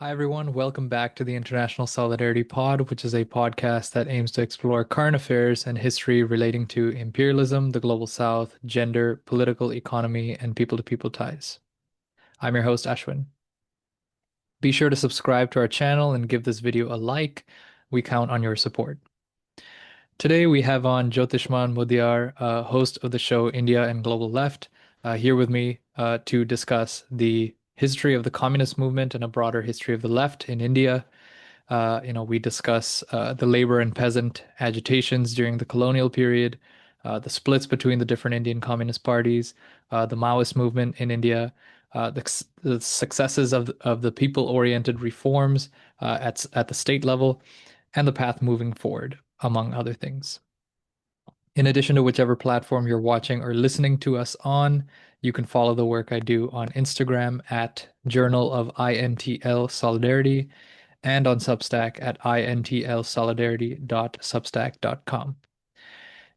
Hi, everyone. Welcome back to the International Solidarity Pod, which is a podcast that aims to explore current affairs and history relating to imperialism, the global south, gender, political economy, and people to people ties. I'm your host, Ashwin. Be sure to subscribe to our channel and give this video a like. We count on your support. Today, we have on Jyotishman Mudiar, host of the show India and Global Left, here with me to discuss the history of the communist movement and a broader history of the left in India. We discuss the labor and peasant agitations during the colonial period, the splits between the different Indian communist parties, the Maoist movement in India, the successes of the people-oriented reforms at the state level, and the path moving forward, among other things. In addition to whichever platform you're watching or listening to us on, you can follow the work I do on Instagram at Journal of INTL Solidarity and on Substack at intlsolidarity.substack.com.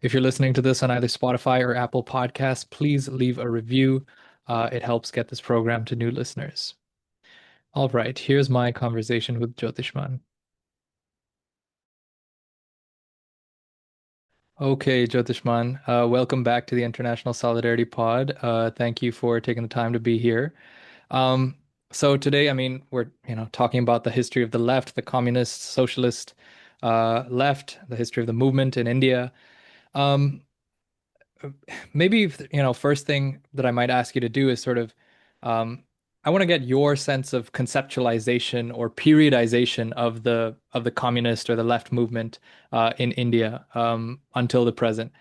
If you're listening to this on either Spotify or Apple Podcasts, please leave a review. It helps get this program to new listeners. All right, here's my conversation with Jyotishman. Okay, Jyotishman, welcome back to the International Solidarity Pod. Thank you for taking the time to be here. Um, so today, we're talking about the history of the left, the communist, socialist left, the history of the movement in India. Um, Maybe first thing that I might ask you to do is sort of, um, I want to get your sense of conceptualization or periodization of the communist or the left movement in India until the present.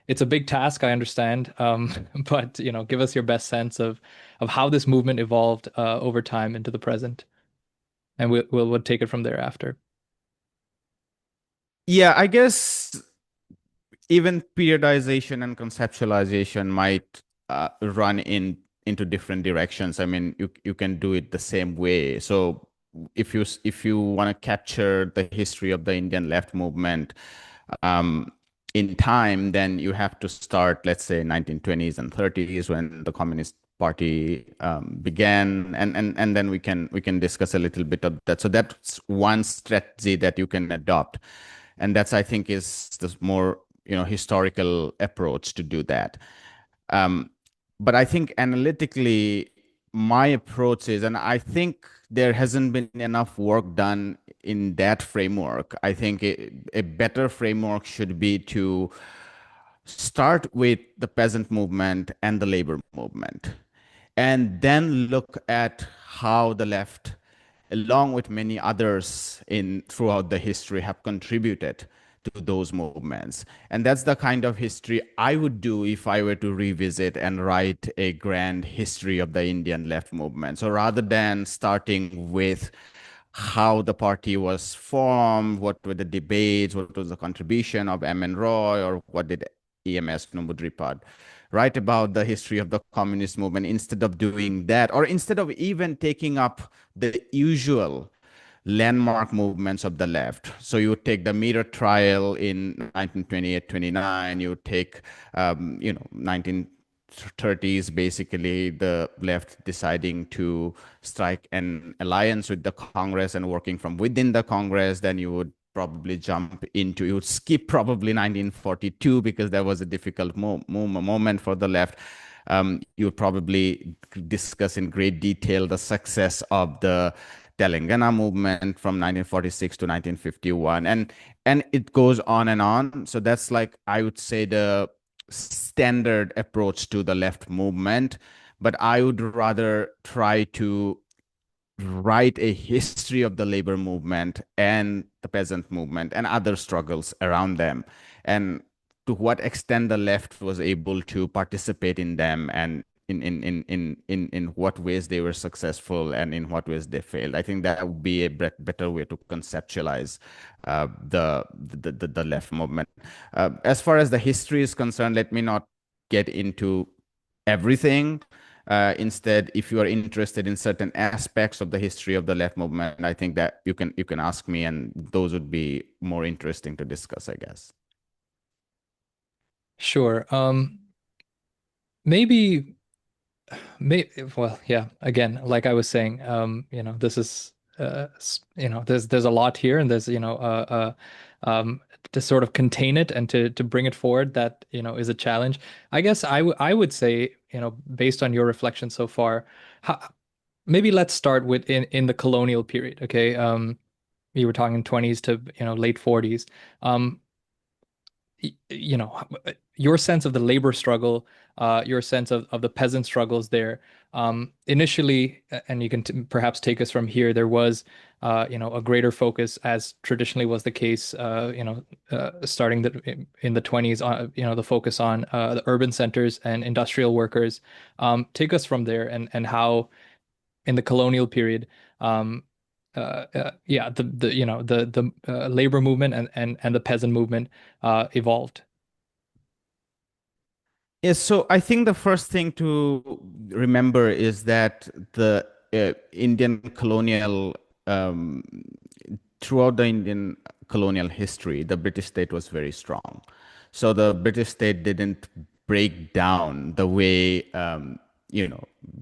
It's a big task, I understand, but give us your best sense of how this movement evolved over time into the present, and we'll take it from there after. Yeah, I guess even periodization and conceptualization might run into different directions. I mean, you can do it the same way. So if you want to capture the history of the Indian left movement um, in time, then you have to start, let's say, 1920s and 30s when the Communist Party began, and then we can discuss a little bit of that. So that's one strategy that you can adopt, and that's, I think, is the more historical approach to do that. um, but I think analytically, my approach is, and I think there hasn't been enough work done in that framework. I think a better framework should be to start with the peasant movement and the labor movement, and then look at how the left, along with many others in throughout the history, have contributed to those movements. And that's the kind of history I would do if I were to revisit and write a grand history of the Indian left movement. So rather than starting with how the party was formed, what were the debates, what was the contribution of M.N. Roy, or what did EMS Numudripad write about the history of the communist movement, instead of doing that, or instead of even taking up the usual landmark movements of the left. So you would take the Mirror trial in 1928-29, you would take, 1930s, basically the left deciding to strike an alliance with the Congress and working from within the Congress. Then you would probably you would skip probably 1942 because that was a difficult moment for the left. You would probably discuss in great detail the success of the Telangana movement from 1946 to 1951, and it goes on and on. So that's, like, I would say, the standard approach to the left movement. But I would rather try to write a history of the labor movement and the peasant movement and other struggles around them, and to what extent the left was able to participate in them, and in what ways they were successful and in what ways they failed. I think that would be a better way to conceptualize the left movement. As far as the history is concerned, let me not get into everything. Instead, if you are interested in certain aspects of the history of the left movement, I think that you can ask me, and those would be more interesting to discuss, I guess. Sure. Maybe, well, yeah. Again, like I was saying, this is there's a lot here, and there's to sort of contain it and to bring it forward, that is a challenge. I guess I would say, based on your reflection so far, how, maybe let's start with in the colonial period. Okay, you were talking 20s to late 40s. Um, your sense of the labor struggle, your sense of the peasant struggles there. Initially, and you can perhaps take us from here, there was, a greater focus, as traditionally was the case, starting in the 20s, on, the focus on the urban centers and industrial workers. Take us from there, and how in the colonial period, yeah, the labor movement and the peasant movement evolved. Yes, so I think the first thing to remember is that the Indian colonial, um, throughout the Indian colonial history, the British state was very strong. So the British state didn't break down the way, the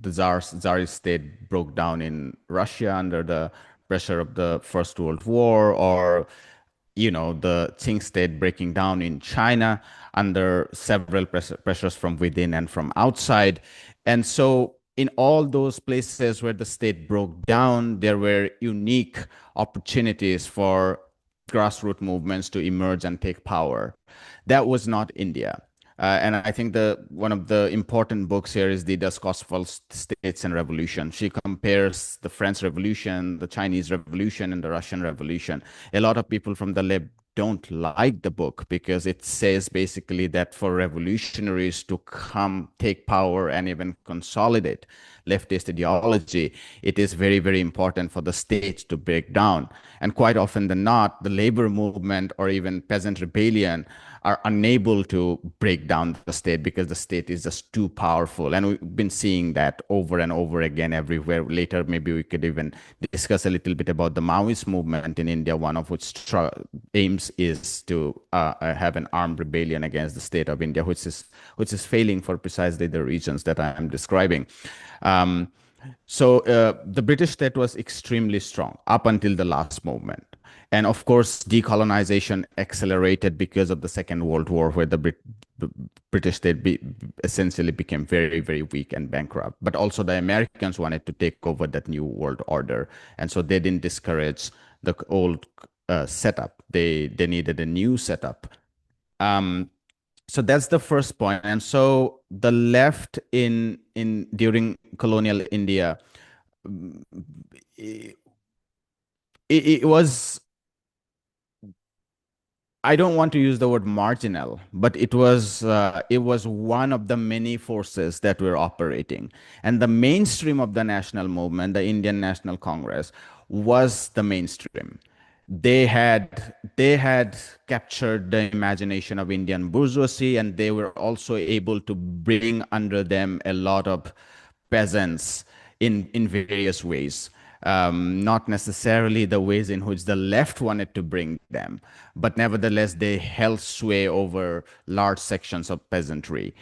Tsarist state broke down in Russia under the pressure of the First World War, or the Qing state breaking down in China under several pressures from within and from outside. And so, in all those places where the state broke down, there were unique opportunities for grassroots movements to emerge and take power. That was not India. And I think the one of the important books here is Dida's Gospel States and Revolution. She compares the French Revolution, the Chinese Revolution, and the Russian Revolution. A lot of people from the left don't like the book because it says basically that for revolutionaries to come take power and even consolidate leftist ideology, it is very, very important for the state to break down. And quite often than not, the labor movement or even peasant rebellion are unable to break down the state because the state is just too powerful. And we've been seeing that over and over again everywhere. Later, maybe we could even discuss a little bit about the Maoist movement in India, one of which aims is to have an armed rebellion against the state of India, which is failing for precisely the reasons that I am describing. So the British state was extremely strong up until the last moment. And of course, decolonization accelerated because of the Second World War, where the British state essentially became very, very weak and bankrupt. But also the Americans wanted to take over that new world order. And so they didn't discourage the old setup. They needed a new setup. So that's the first point. And so the left in during colonial India, it, it was, I don't want to use the word marginal, but it was one of the many forces that were operating. And the mainstream of the national movement, the Indian National Congress, was the mainstream. They had captured the imagination of Indian bourgeoisie, and they were also able to bring under them a lot of peasants in various ways. Not necessarily the ways in which the left wanted to bring them, but nevertheless, they held sway over large sections of peasantry.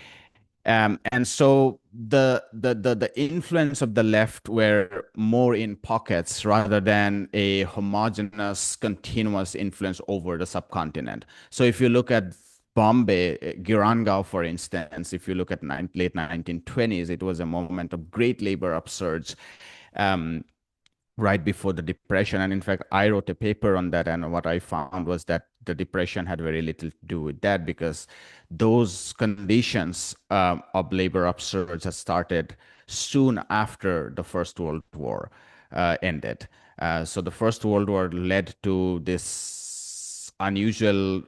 And so the influence of the left were more in pockets rather than a homogeneous, continuous influence over the subcontinent. So if you look at Bombay, Girangaon, for instance, if you look at late 1920s, it was a moment of great labor upsurge. Um, right before the depression. And in fact, I wrote a paper on that, and what I found was that the depression had very little to do with that, because those conditions of labor upsurge had started soon after the First World War ended. So the First World War led to this unusual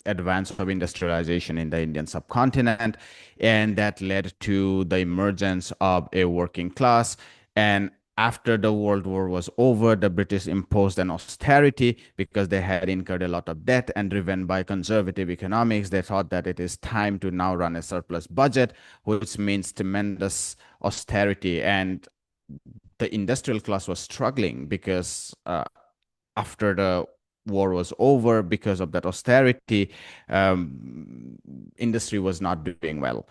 advance of industrialization in the Indian subcontinent, and that led to the emergence of a working class. And after the World War was over, the British imposed an austerity because they had incurred a lot of debt, and driven by conservative economics, they thought that it is time to now run a surplus budget, which means tremendous austerity. And the industrial class was struggling because after the war was over, because of that austerity, industry was not doing well.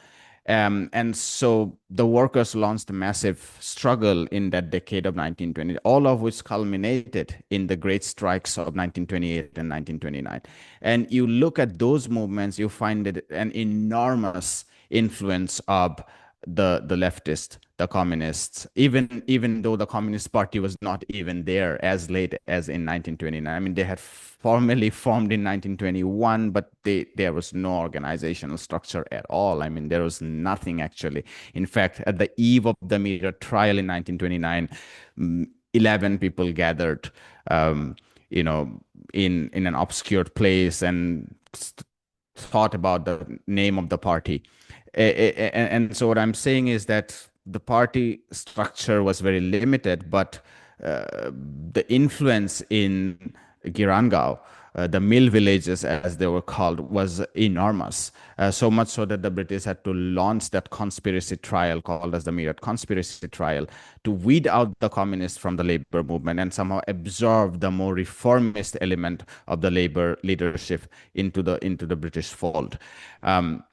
And so the workers launched a massive struggle in that decade of 1920, all of which culminated in the great strikes of 1928 and 1929. And you look at those movements, you find it an enormous influence of the leftist, the communists, even though the Communist Party was not even there as late as in 1929. I mean, they had formally formed in 1921, but there was no organizational structure at all. I mean, there was nothing actually. In fact, at the eve of the Mudiar trial in 1929, 11 people gathered, um, you know, in an obscure place and thought about the name of the party. And so what I'm saying is that the party structure was very limited, but the influence in Girangao, the mill villages as they were called, was enormous. So much so that the British had to launch that conspiracy trial called as the Mudiar conspiracy trial to weed out the communists from the labor movement and somehow absorb the more reformist element of the labor leadership into the British fold. Um,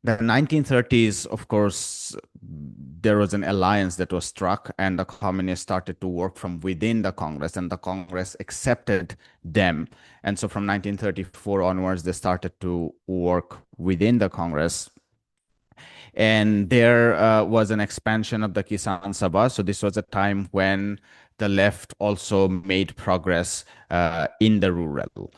the 1930s, of course, there was an alliance that was struck, and the communists started to work from within the Congress, and the Congress accepted them. And so from 1934 onwards, they started to work within the Congress. And there was an expansion of the Kisan Sabha. So this was a time when the left also made progress in the rural,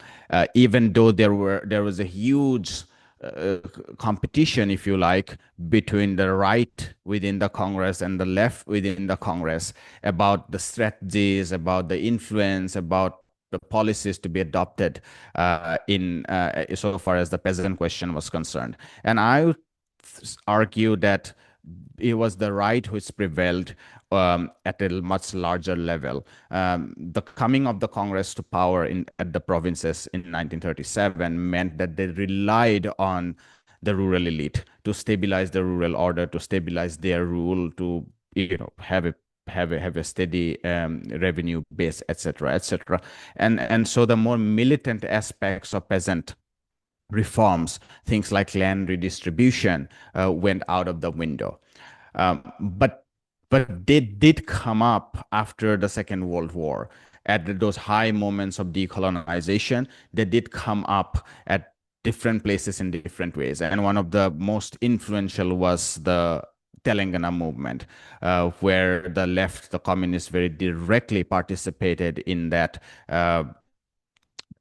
even though there was a huge uh, competition, if you like, between the right within the Congress and the left within the Congress about the strategies, about the influence, about the policies to be adopted in so far as the peasant question was concerned. And I would argue that it was the right which prevailed at a much larger level. The coming of the Congress to power at the provinces in 1937 meant that they relied on the rural elite to stabilize the rural order, to stabilize their rule, to have a steady revenue base, etc., etc. And so the more militant aspects of peasant reforms, things like land redistribution, went out of the window. But they did come up after the Second World War. At those high moments of decolonization, they did come up at different places in different ways. And one of the most influential was the Telangana movement, where the left, the communists, very directly participated in that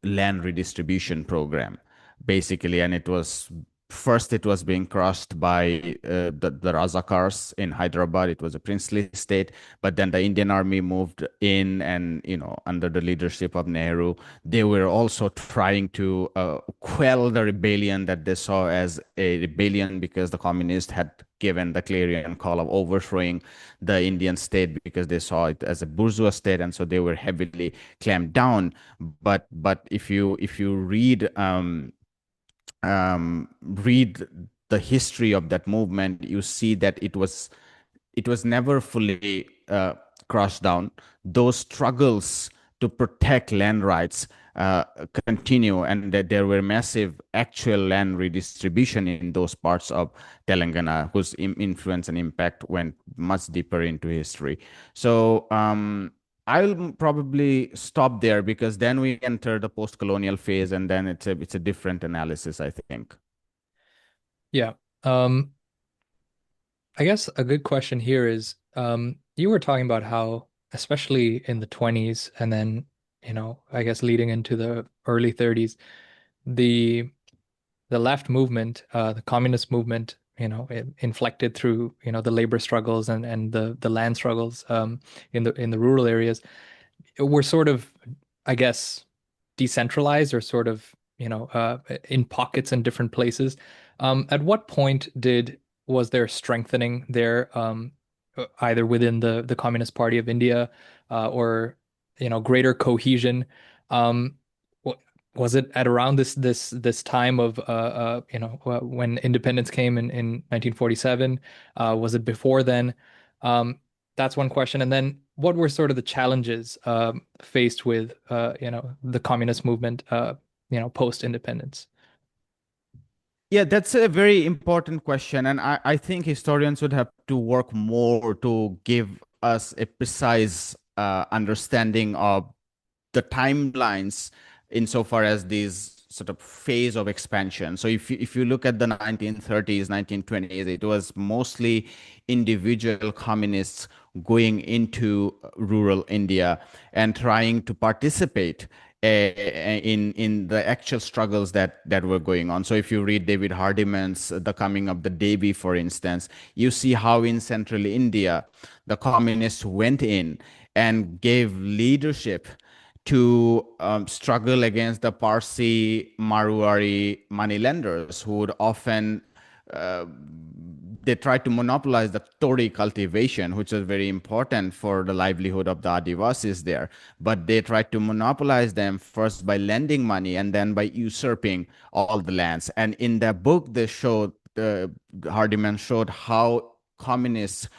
land redistribution program, basically. And it was being crushed by the Razakars in Hyderabad. It was a princely state, but then the Indian army moved in, and under the leadership of Nehru, they were also trying to quell the rebellion that they saw as a rebellion because the communists had given the clarion call of overthrowing the Indian state because they saw it as a bourgeois state, and so they were heavily clamped down. But if you read the history of that movement, you see that it was never fully crushed down. Those struggles to protect land rights continue, and that there were massive actual land redistribution in those parts of Telangana, whose influence and impact went much deeper into history. So I'll probably stop there because then we enter the post-colonial phase, and then it's a different analysis, I think. Yeah. Um, I guess a good question here is, you were talking about how, especially in the 20s and then, I guess leading into the early 30s, the the left movement, the communist movement, it inflected through, the labor struggles and the land struggles in the rural areas were sort of, I guess, decentralized or sort of, in pockets in different places. At what point was there strengthening there, either within the Communist Party of India, or greater cohesion? Um, was it at around this time of when independence came in 1947? Was it before then? Um, that's one question. And then what were sort of the challenges faced with the communist movement post independence? Yeah, that's a very important question. And I think historians would have to work more to give us a precise understanding of the timelines insofar as these sort of phase of expansion. So if you look at the 1930s, 1920s, it was mostly individual communists going into rural India and trying to participate in the actual struggles that were going on. So if you read David Hardiman's The Coming of the Devi, for instance, you see how in central India the communists went in and gave leadership to struggle against the Parsi Marwari moneylenders who would often uh, they tried to monopolize the Tory cultivation, which was very important for the livelihood of the Adivasis there. But they tried to monopolize them first by lending money and then by usurping all the lands. And in the book, they showed Hardiman showed how communists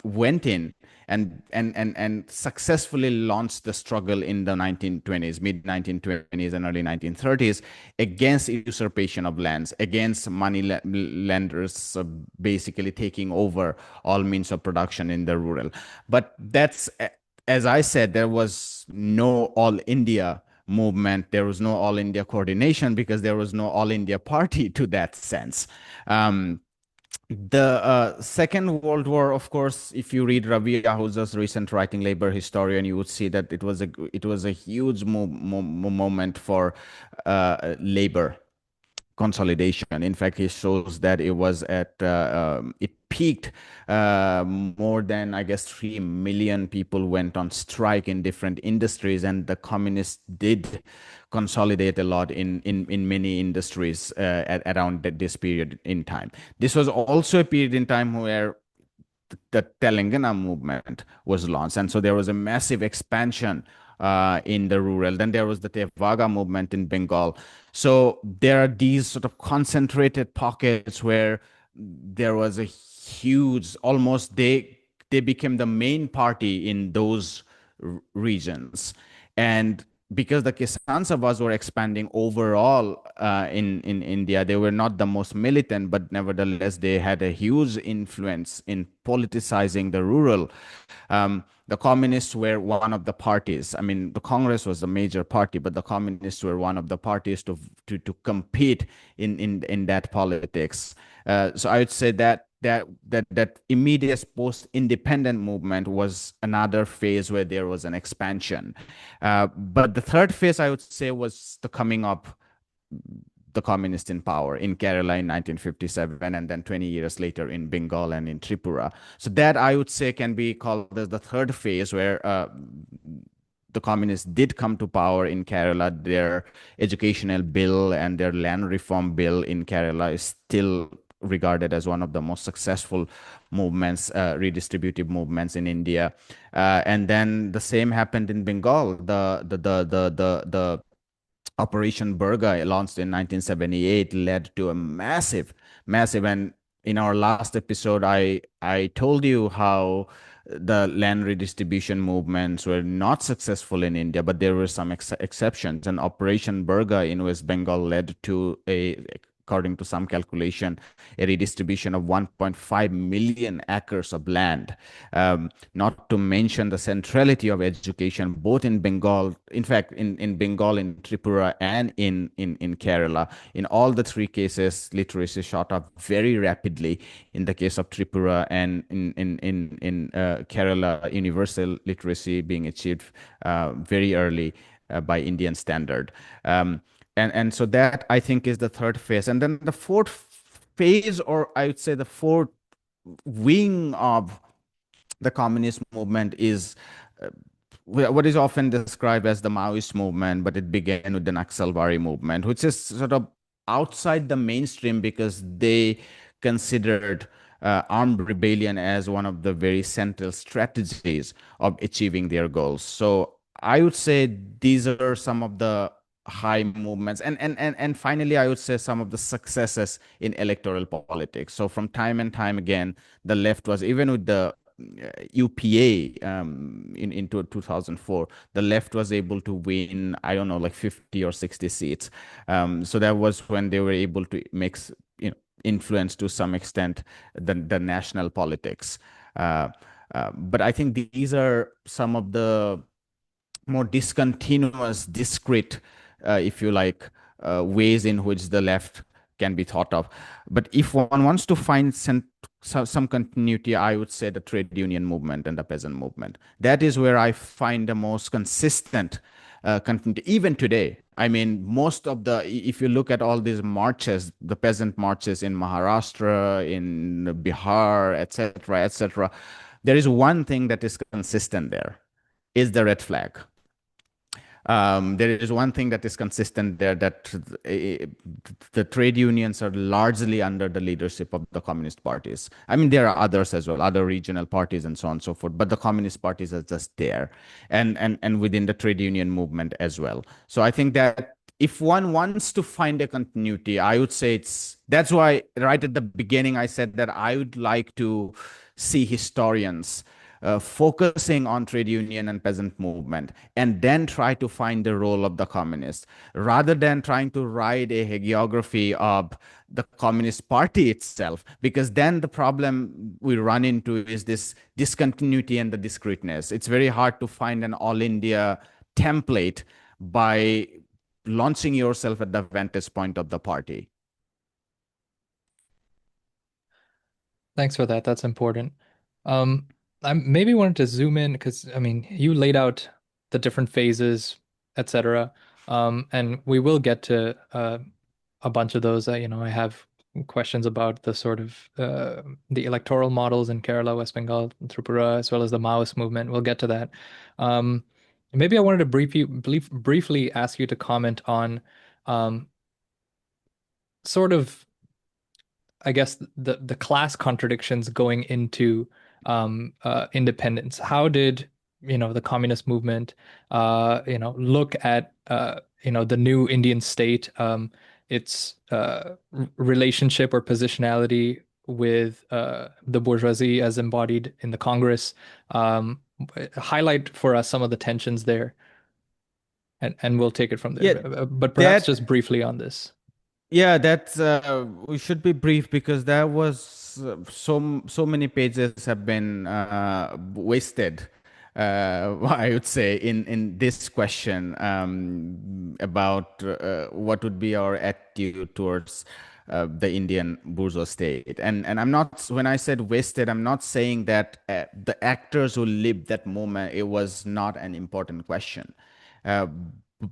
went in and successfully launched the struggle in the 1920s, mid 1920s and early 1930s against usurpation of lands, against money lenders basically taking over all means of production in the rural. But that's, as I said, there was no all India movement. There was no all India coordination because there was no all India party to that sense. The Second World War, of course, if you read Ravi Ahuja's recent writing, Labor Historian, you would see that it was a huge moment for labor consolidation. In fact, he shows that it was it peaked more than, I guess, 3 million people went on strike in different industries, and the communists did consolidate a lot in many industries around this period in time. This was also a period in time where the Telangana movement was launched. And so there was a massive expansion in the rural. Then there was the Tevaga movement in Bengal. So there are these sort of concentrated pockets where there was a huge, almost they became the main party in those regions. And because the Kisan Sabhas were expanding overall in India, they were not the most militant, but nevertheless, they had a huge influence in politicizing the rural. The communists were one of the parties. I mean, the Congress was the major party, but the communists were one of the parties to compete in that politics. So I would say that immediate post-independent movement was another phase where there was an expansion. But the third phase, I would say, was the coming up the communists in power in Kerala in 1957, and then 20 years later in Bengal and in Tripura. So that I would say can be called as the third phase where the communists did come to power in Kerala. Their educational bill and their land reform bill in Kerala is still regarded as one of the most successful movements, redistributive movements in India. And then the same happened in Bengal. The Operation Burga, launched in 1978, led to a massive. And in our last episode, I told you how the land redistribution movements were not successful in India, but there were some exceptions. And Operation Burga in West Bengal led to according to some calculation, a redistribution of 1.5 million acres of land. Not to mention the centrality of education, both in Bengal, in fact, in Bengal, in Tripura, and in Kerala. In all the three cases, literacy shot up very rapidly. In the case of Tripura and in Kerala, universal literacy being achieved very early by Indian standard. And so that I think is the third phase. And then the fourth phase, or I would say the fourth wing of the communist movement, is what is often described as the Maoist movement, but it began with the Naxalbari movement, which is sort of outside the mainstream because they considered armed rebellion as one of the very central strategies of achieving their goals. So I would say these are some of the high movements, and finally I would say some of the successes in electoral politics. So from time and time again, the left was, even with the UPA into 2004, the left was able to win, I don't know, like 50 or 60 seats. So that was when they were able to influence to some extent the national politics. But I think these are some of the more discontinuous, discrete, if you like, ways in which the left can be thought of. But if one wants to find some continuity, I would say the trade union movement and the peasant movement. That is where I find the most consistent continuity, even today. I mean, most of if you look at all these marches, the peasant marches in Maharashtra, in Bihar, etc., there is one thing that is consistent there, is the red flag. There is one thing that is consistent there, that the trade unions are largely under the leadership of the communist parties. I mean, there are others as well, other regional parties and so on and so forth, but the communist parties are just there, and within the trade union movement as well. So I think that if one wants to find a continuity, I would say that's why right at the beginning I said that I would like to see historians focusing on trade union and peasant movement, and then try to find the role of the communists, rather than trying to write a hagiography of the Communist Party itself, because then the problem we run into is this discontinuity and the discreteness. It's very hard to find an all India template by launching yourself at the vantage point of the party. Thanks for that. That's important. I maybe wanted to zoom in because I mean you laid out the different phases, etc. And we will get to a bunch of those. I have questions about the sort of the electoral models in Kerala, West Bengal, Tripura, as well as the Maoist movement. We'll get to that. Um, Maybe I wanted to briefly ask you to comment on um, sort of I guess the class contradictions going into independence. How did the communist movement look at the new Indian state, its relationship or positionality with the bourgeoisie as embodied in the Congress? Highlight for us some of the tensions there, and we'll take it from Yeah, there. But perhaps that just briefly on this. Yeah, that's we should be brief because that was so many pages have been wasted. I would say in this question about what would be our attitude towards the Indian bourgeois state, and I'm not, when I said wasted, I'm not saying that the actors who lived that moment, it was not an important question. Uh,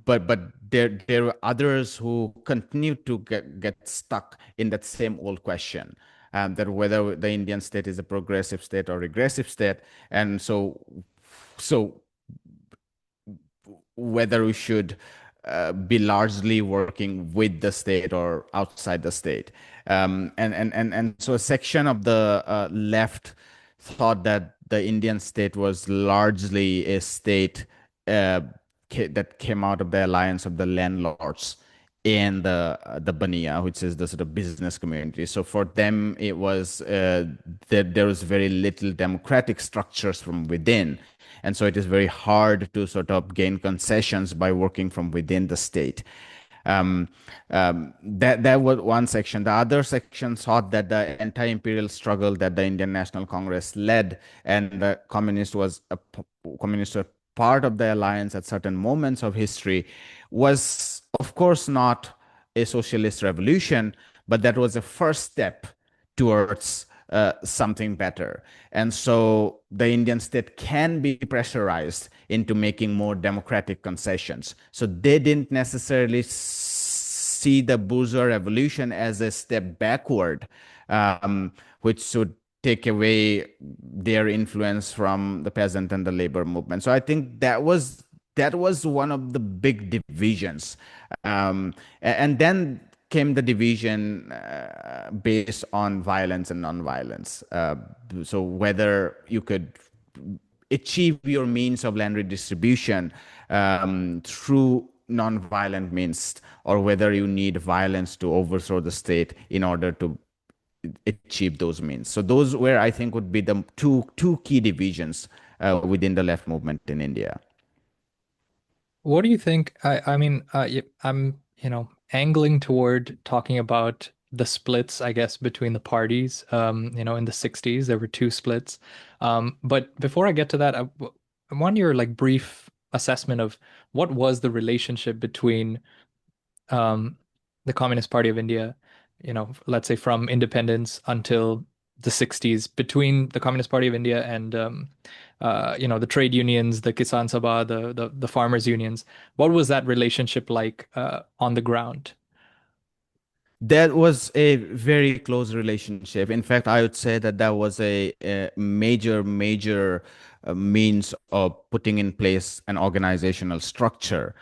but there were others who continue to get stuck in that same old question, that whether the Indian state is a progressive state or regressive state, and so whether we should be largely working with the state or outside the state. And so a section of the left thought that the Indian state was largely a state that came out of the alliance of the landlords and the Baniya, which is the sort of business community. So for them, it was that there was very little democratic structures from within, and so it is very hard to sort of gain concessions by working from within the state. That was one section. The other section thought that the anti-imperial struggle that the Indian National Congress led, and the communists were part of the alliance at certain moments of history, was of course not a socialist revolution, but that was a first step towards something better. And so the Indian state can be pressurized into making more democratic concessions. So they didn't necessarily see the bourgeois revolution as a step backward, which should take away their influence from the peasant and the labor movement. So I think that was one of the big divisions. And then came the division based on violence and non-violence. So whether you could achieve your means of land redistribution through non-violent means, or whether you need violence to overthrow the state in order to achieve those means. So those were, I think, would be the two key divisions within the left movement in India. What do you think? I mean, I'm, angling toward talking about the splits, I guess, between the parties. In the 60s, there were two splits. But before I get to that, I want your like brief assessment of what was the relationship between um, the Communist Party of India, let's say from independence until the 60s, between the Communist Party of India and the trade unions, the Kisan Sabha, the farmers unions. What was that relationship like on the ground? That was a very close relationship. In fact, I would say that that was a major means of putting in place an organizational structure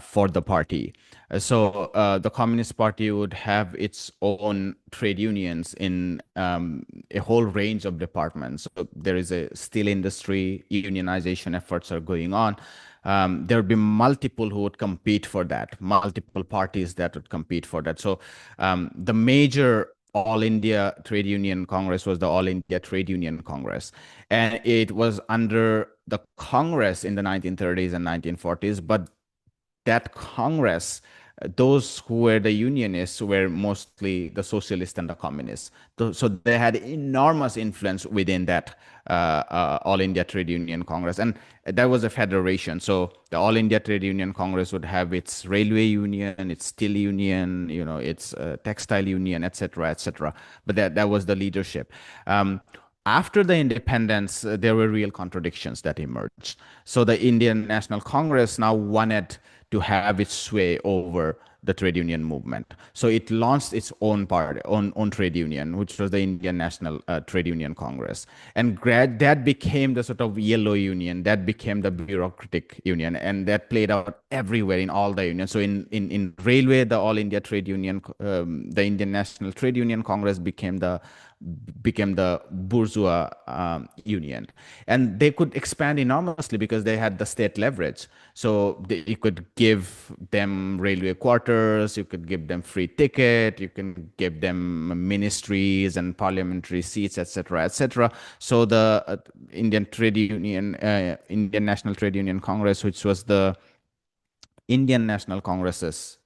for the party. So the Communist Party would have its own trade unions in a whole range of departments. So there is a steel industry, unionization efforts are going on. There would be multiple who would compete for that, multiple parties that would compete for that. So the major All India Trade Union Congress was the All India Trade Union Congress. And it was under the Congress in the 1930s and 1940s. But that Congress, those who were the unionists were mostly the socialists and the communists. So they had enormous influence within that All India Trade Union Congress. And that was a federation. So the All India Trade Union Congress would have its railway union, its steel union, its textile union, etc., etc. But that was the leadership. After the independence, there were real contradictions that emerged. So the Indian National Congress now wanted to have its sway over the trade union movement. So it launched its own party, own trade union, which was the Indian National Trade Union Congress. And that became the sort of yellow union, that became the bureaucratic union, and that played out everywhere in all the unions. So in railway, the All India Trade Union, the Indian National Trade Union Congress became the bourgeois union, and they could expand enormously because they had the state leverage. So you could give them railway quarters, you could give them free ticket, you can give them ministries and parliamentary seats, etc., etc. So the Indian National Trade Union Congress, which was the Indian National Congress's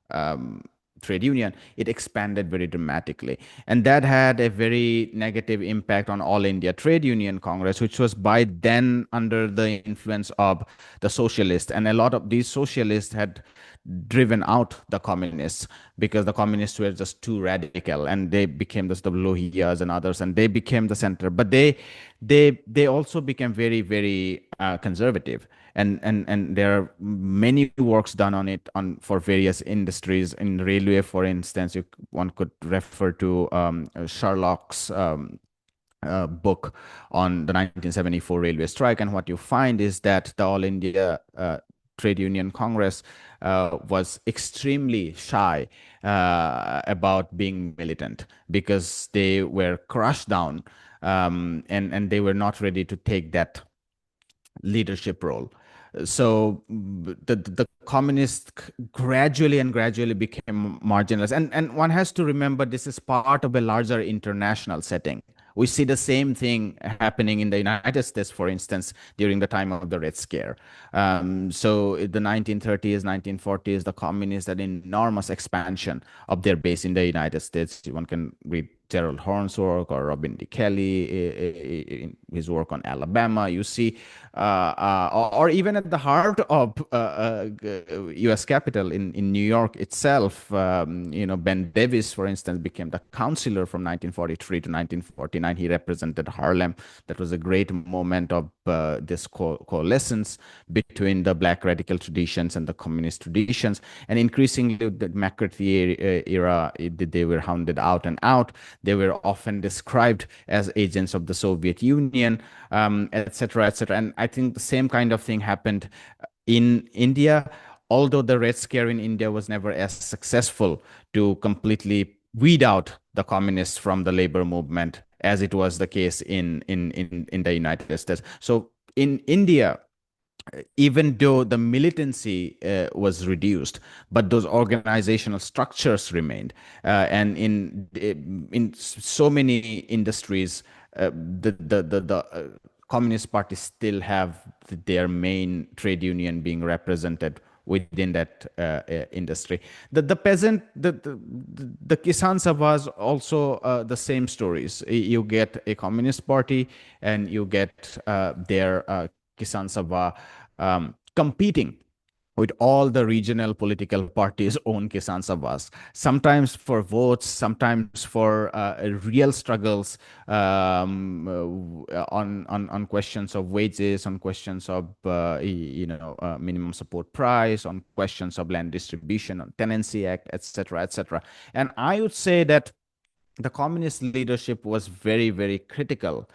um, trade union, it expanded very dramatically. And that had a very negative impact on All India Trade Union Congress, which was by then under the influence of the socialists. And a lot of these socialists had driven out the communists because the communists were just too radical, and they became the sort of Lohiyas and others, and they became the center. But they also became very, very conservative, and there are many works done on it for various industries. In railway, for instance, one could refer to Sherlock's book on the 1974 railway strike, and what you find is that the All India Trade Union Congress was extremely shy about being militant because they were crushed down, and they were not ready to take that leadership role. So the communists gradually became marginalized, and one has to remember this is part of a larger international setting. We see the same thing happening in the United States, for instance, during the time of the Red Scare. So in the 1930s, 1940s, the communists had enormous expansion of their base in the United States. One can read Gerald Horne's work or Robin D. Kelly, in his work on Alabama. You see, or even at the heart of U.S. Capitol in New York itself, Ben Davis, for instance, became the counselor from 1943 to 1949. He represented Harlem. That was a great moment of this coalescence between the black radical traditions and the communist traditions. And increasingly, the McCarthy era, they were hounded out and out. They were often described as agents of the Soviet Union, etc., etc. And I think the same kind of thing happened in India, although the Red Scare in India was never as successful to completely weed out the communists from the labor movement as it was the case in the United States. So in India, even though the militancy was reduced, but those organizational structures remained. And in so many industries, the Communist Party still have their main trade union being represented within that industry. The peasant, the Kisan Sabhas also the same stories. You get a Communist Party and you get their Kisan Sabha competing with all the regional political parties' own Kisan Sabhas, sometimes for votes, sometimes for real struggles on questions of wages, on questions of minimum support price, on questions of land distribution, on Tenancy Act, etc., etc. And I would say that the communist leadership was very, very critical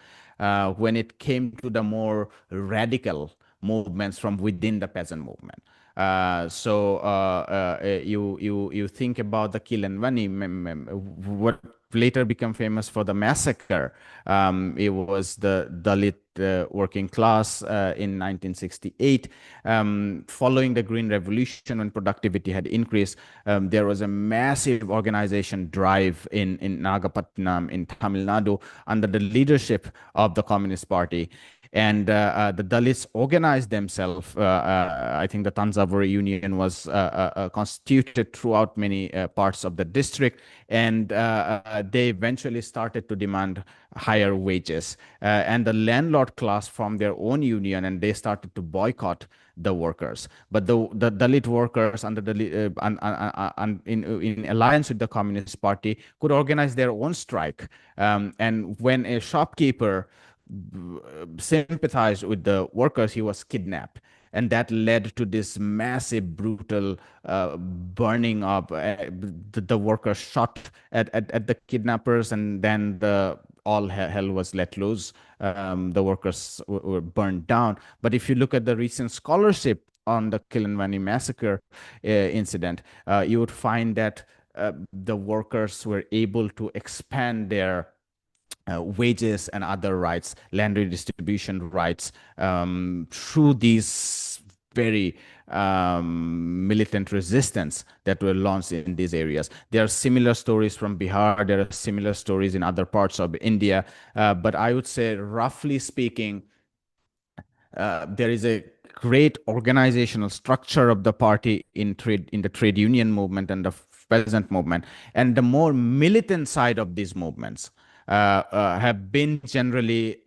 when it came to the more radical movements from within the peasant movement. You think about the Kilanwani, what later became famous for the massacre. It was the Dalit working class in 1968. Following the Green Revolution, when productivity had increased, there was a massive organization drive in Nagapattinam, in Tamil Nadu, under the leadership of the Communist Party. And the Dalits organized themselves. I think the Tanjavur Union was constituted throughout many parts of the district, and they eventually started to demand higher wages. And the landlord class formed their own union, and they started to boycott the workers. But the Dalit workers under the in alliance with the Communist Party could organize their own strike. And when a shopkeeper sympathized with the workers, he was kidnapped. And that led to this massive, brutal burning of the workers shot at the kidnappers, and then all hell was let loose. The workers were burned down. But if you look at the recent scholarship on the Kilanwani massacre incident, you would find that the workers were able to expand their wages and other rights, land redistribution rights, through these very militant resistance that were launched in these areas. There are similar stories from Bihar. There are similar stories in other parts of India. But I would say, roughly speaking, there is a great organizational structure of the party in the trade union movement and the peasant movement, and the more militant side of these movements have generally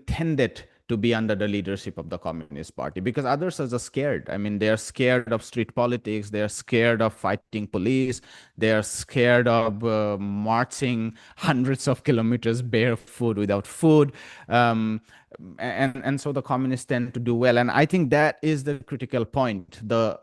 tended to be under the leadership of the Communist Party, because others are just scared. I mean, they are scared of street politics. They are scared of fighting police. They are scared of marching hundreds of kilometers barefoot without food. And so the communists tend to do well. And I think that is the critical point. The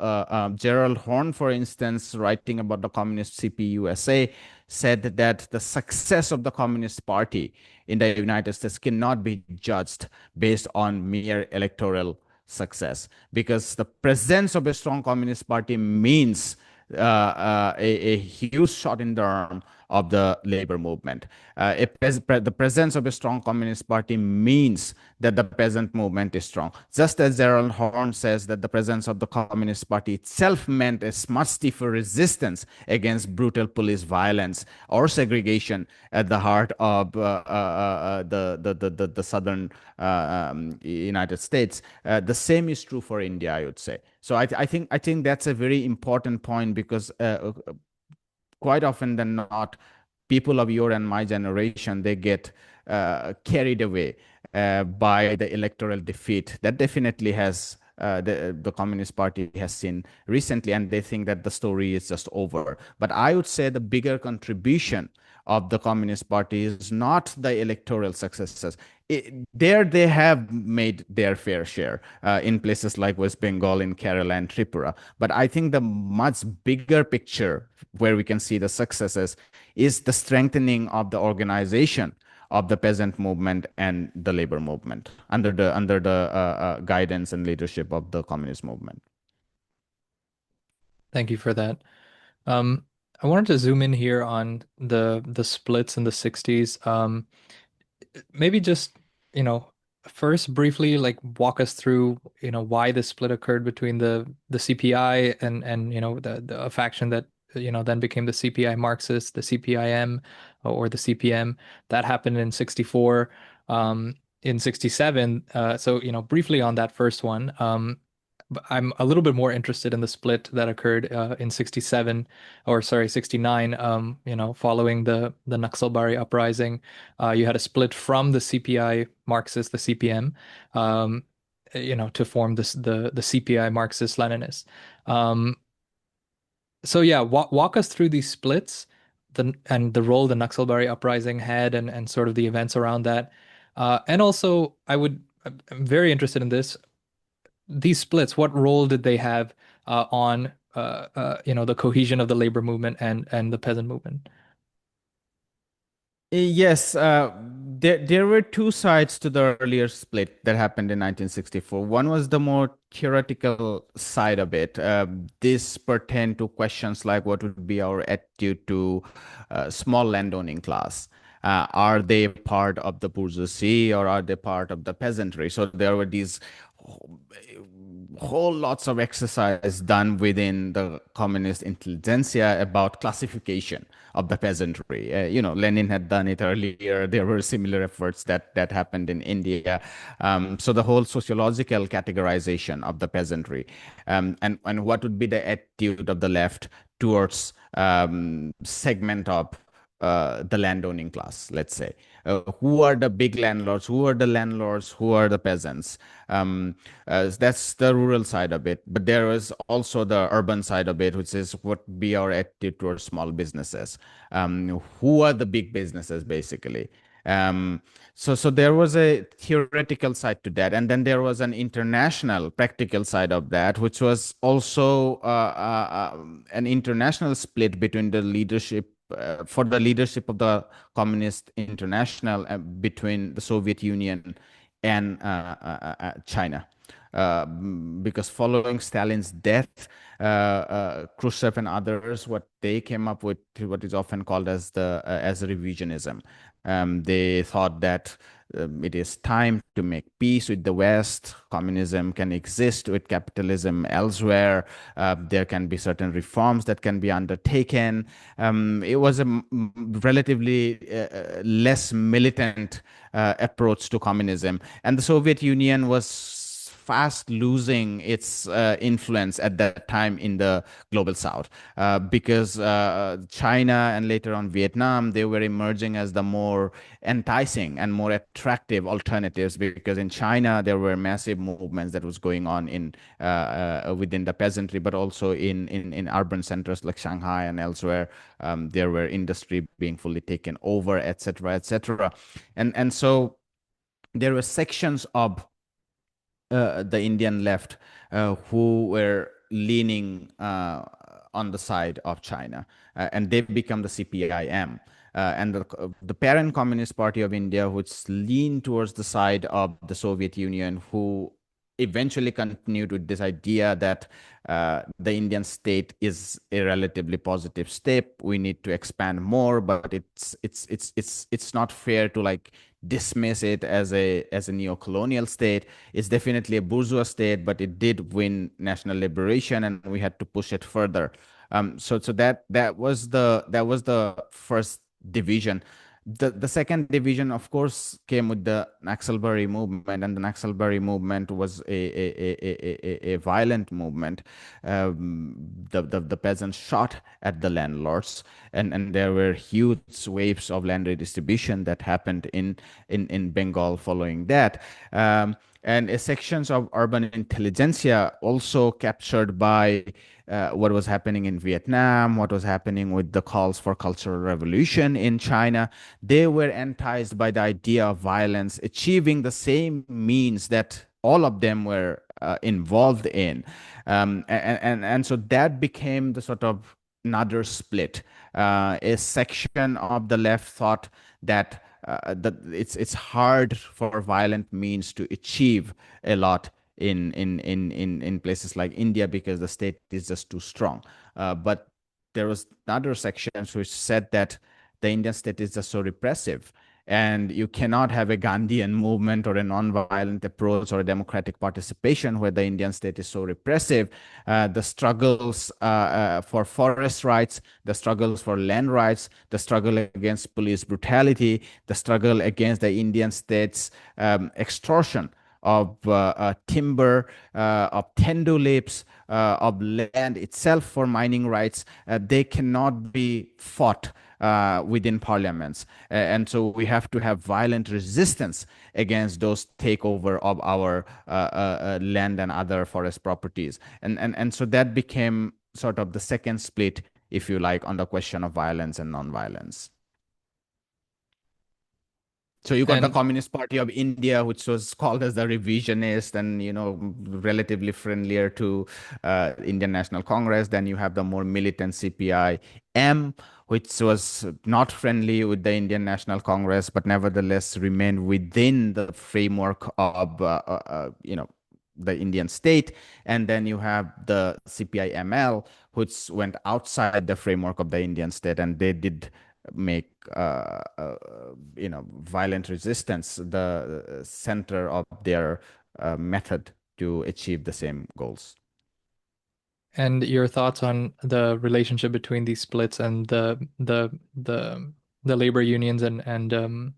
Gerald Horne, for instance, writing about the communist CPUSA, said that the success of the Communist Party in the United States cannot be judged based on mere electoral success, because the presence of a strong Communist Party means a huge shot in the arm of the labor movement. The presence of a strong Communist Party means that the peasant movement is strong. Just as Gerald Horne says that the presence of the Communist Party itself meant a much stiffer resistance against brutal police violence or segregation at the heart of the southern United States. The same is true for India, I would say. So I think that's a very important point, because quite often than not, people of your and my generation, they get carried away by the electoral defeat that definitely has the Communist Party has seen recently, and they think that the story is just over. But I would say the bigger contribution of the Communist Party is not the electoral successes. There they have made their fair share in places like West Bengal, in Kerala and Tripura. But I think the much bigger picture where we can see the successes is the strengthening of the organization of the peasant movement and the labor movement under the guidance and leadership of the communist movement. Thank you for that. Um, I wanted to zoom in here on the splits in the 60s. Maybe just, you know, first briefly like walk us through, why this split occurred between the CPI and the a faction that then became the CPI Marxist, the CPIM or the CPM that happened in 64, in 67. So briefly on that first one. But I'm a little bit more interested in the split that occurred in 67, or sorry, 69, following the Naxalbari uprising. You had a split from the CPI Marxist, the CPM, um, to form the CPI Marxist Leninists. Um, so yeah, walk us through these splits, and the role the Naxalbari uprising had, and sort of the events around that. And also, I'm very interested in this. These splits, what role did they have on the cohesion of the labor movement and the peasant movement? Yes, there were two sides to the earlier split that happened in 1964. One was the more theoretical side of it. This pertained to questions like what would be our attitude to small landowning class. Are they part of the bourgeoisie or are they part of the peasantry? So there were these whole lots of exercise done within the communist intelligentsia about classification of the peasantry. Lenin had done it earlier. There were similar efforts that happened in India. So the whole sociological categorization of the peasantry, and what would be the attitude of the left towards segment of the landowning class, let's say. Who are the big landlords? Who are the landlords? Who are the peasants? That's the rural side of it. But there is also the urban side of it, which is what be our attitude towards small businesses. Who are the big businesses, basically? So there was a theoretical side to that, and then there was an international practical side of that, which was also an international split between the leadership for the leadership of the Communist International between the Soviet Union and China. Because following Stalin's death, Khrushchev and others, what they came up with, what is often called as revisionism. They thought that it is time to make peace with the West. Communism can exist with capitalism elsewhere. There can be certain reforms that can be undertaken. It was a relatively less militant approach to communism. And the Soviet Union was fast losing its influence at that time in the global south because China and later on Vietnam, they were emerging as the more enticing and more attractive alternatives, because in China there were massive movements that was going on in within the peasantry, but also in urban centers like Shanghai and elsewhere. There were industry being fully taken over, etc., etc. And so there were sections of the Indian left who were leaning on the side of China, and they become the CPIM. And the parent Communist Party of India, which leaned towards the side of the Soviet Union, who eventually continued with this idea that the Indian state is a relatively positive step. We need to expand more, but it's not fair to like dismiss it as a neo-colonial state. It's definitely a bourgeois state, but it did win national liberation, and we had to push it further. So that was the first division. The second division, of course, came with the Naxalbari movement, and the Naxalbari movement was a violent movement. The peasants shot at the landlords, and there were huge waves of land redistribution that happened in Bengal following that. And sections of urban intelligentsia also captured by what was happening in Vietnam, what was happening with the calls for cultural revolution in China. They were enticed by the idea of violence, achieving the same means that all of them were involved in. And so that became the sort of another split. A section of the left thought that it's hard for violent means to achieve a lot in places like India because the state is just too strong. But there was other sections which said that the Indian state is just so repressive, And you cannot have a Gandhian movement or a non-violent approach or a democratic participation where the Indian state is so repressive. The struggles for forest rights, the struggles for land rights, the struggle against police brutality, the struggle against the Indian state's extortion of timber, of tendulips, of land itself for mining rights, they cannot be fought within parliaments. And so we have to have violent resistance against those takeover of our land and other forest properties. And so that became sort of the second split, if you like, on the question of violence and non-violence. So you got the And Communist Party of India, which was called as the revisionist and, relatively friendlier to Indian National Congress. Then you have the more militant CPI-M, which was not friendly with the Indian National Congress, but nevertheless remained within the framework of, the Indian state. And then you have the CPI-ML, which went outside the framework of the Indian state, and they did make violent resistance the center of their method to achieve the same goals. and your thoughts on the relationship between these splits and the labor unions and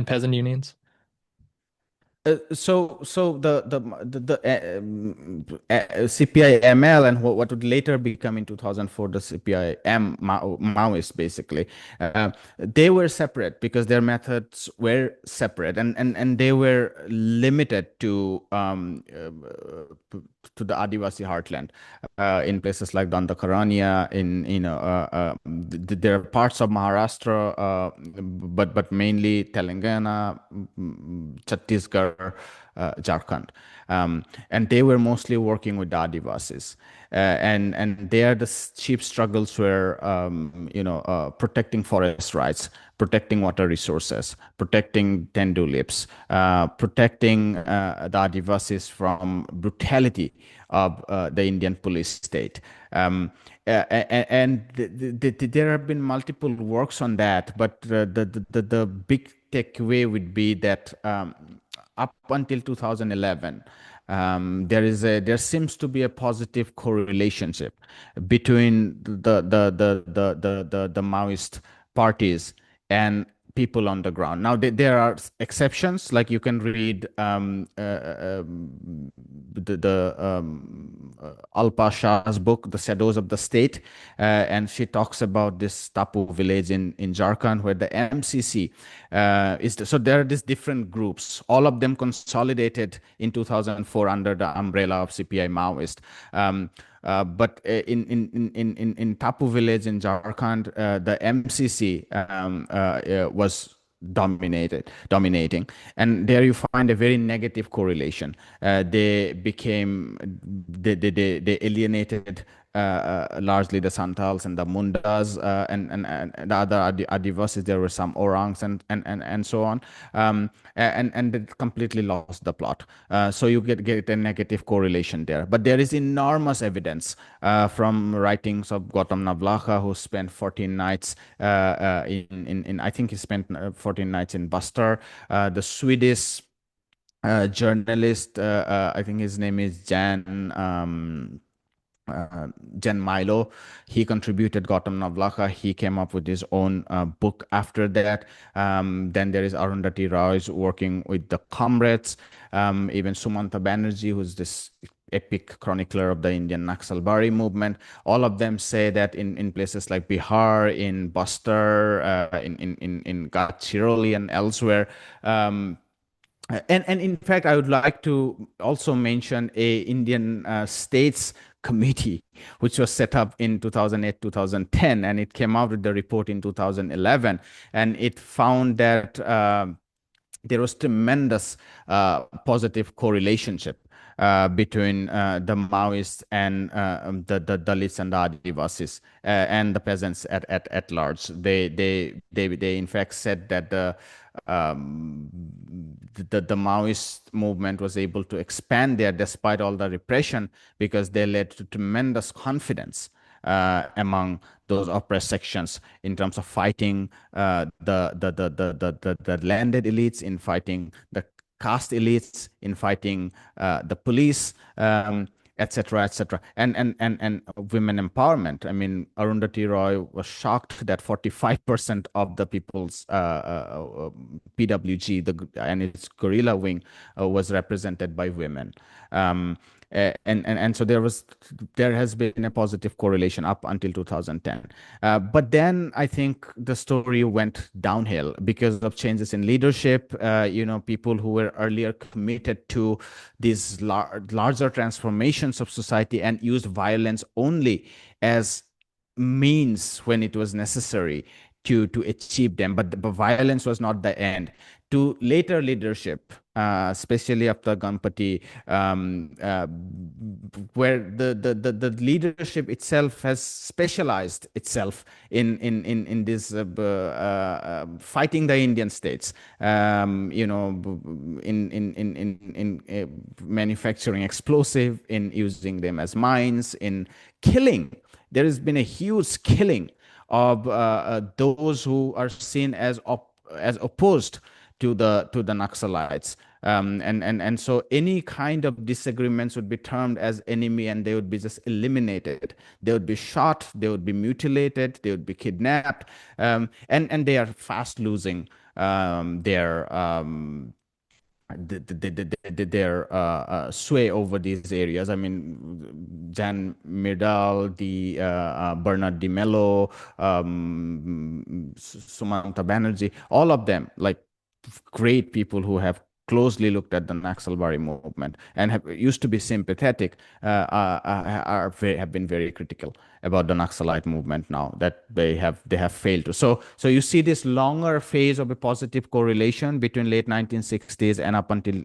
peasant unions? So the CPI-ML and what would later become in 2004 the CPI-M Maoist basically, they were separate because their methods were separate, and they were limited to the Adivasi heartland, in places like Dandakaranya, there are parts of Maharashtra, but mainly Telangana, Chhattisgarh, Jharkhand, and they were mostly working with the Adivasis. And there the chief struggles were, protecting forest rights, protecting water resources, protecting tendulips, protecting the Adivasis from brutality of the Indian police state. And there have been multiple works on that, but the big takeaway would be that up until 2011, there seems to be a positive correlation between the Maoist parties and people on the ground. Now there are exceptions, like you can read Alpa Shah's book, The Shadows of the State, and she talks about this Tapu village in Jharkhand where the MCC so there are these different groups, all of them consolidated in 2004 under the umbrella of CPI Maoist. But in Tapu village in Jharkhand, the MCC was dominating, and there you find a very negative correlation. They alienated largely the Santals and the Mundas, and the other Adivasis. There were some Orangs and so on, and they completely lost the plot. So you get a negative correlation there. But there is enormous evidence from writings of Gautam Navlakha, who spent 14 nights in I think he spent 14 nights in Bastar. The Swedish journalist, I think his name is Jan Milo. He contributed Gautam Navlakha. He came up with his own book after that. Then there is Arundhati Roy's working with the comrades. Even Sumanta Banerjee, who's this epic chronicler of the Indian Naxalbari movement. All of them say that in places like Bihar, in Bastar, in Gadchiroli and elsewhere, and in fact, I would like to also mention a Indian states committee, which was set up in 2008, 2010, and it came out with the report in 2011, and it found that there was tremendous positive correlation between the Maoists and the Dalits and the Adivasis and the peasants at large. They in fact said that the Maoist movement was able to expand there despite all the repression because they led to tremendous confidence among those oppressed sections in terms of fighting the landed elites, in fighting the caste elites, in fighting the police, etc., etc., and women empowerment. I mean, Arundhati Roy was shocked that 45% of the people's PWG, and its guerrilla wing, was represented by women. Um, and so there has been a positive correlation up until 2010. But then I think the story went downhill because of changes in leadership. People who were earlier committed to these larger transformations of society and used violence only as means when it was necessary to achieve them, but violence was not the end. To later leadership, especially after Ganpati, where the leadership itself has specialized itself in this fighting the Indian states, in manufacturing explosive, in using them as mines, in killing. There has been a huge killing of those who are seen as opposed to the Naxalites. And so any kind of disagreements would be termed as enemy, and they would be just eliminated. They would be shot, they would be mutilated, they would be kidnapped, and they are fast losing their sway over these areas. I mean, Jan Myrdal, the Bernard de Mello, Sumanta Banerjee, all of them, like great people who have closely looked at the Naxalbari movement and used to be sympathetic, have been very critical about the Naxalite movement now that they have failed to. So you see this longer phase of a positive correlation between late 1960s and up until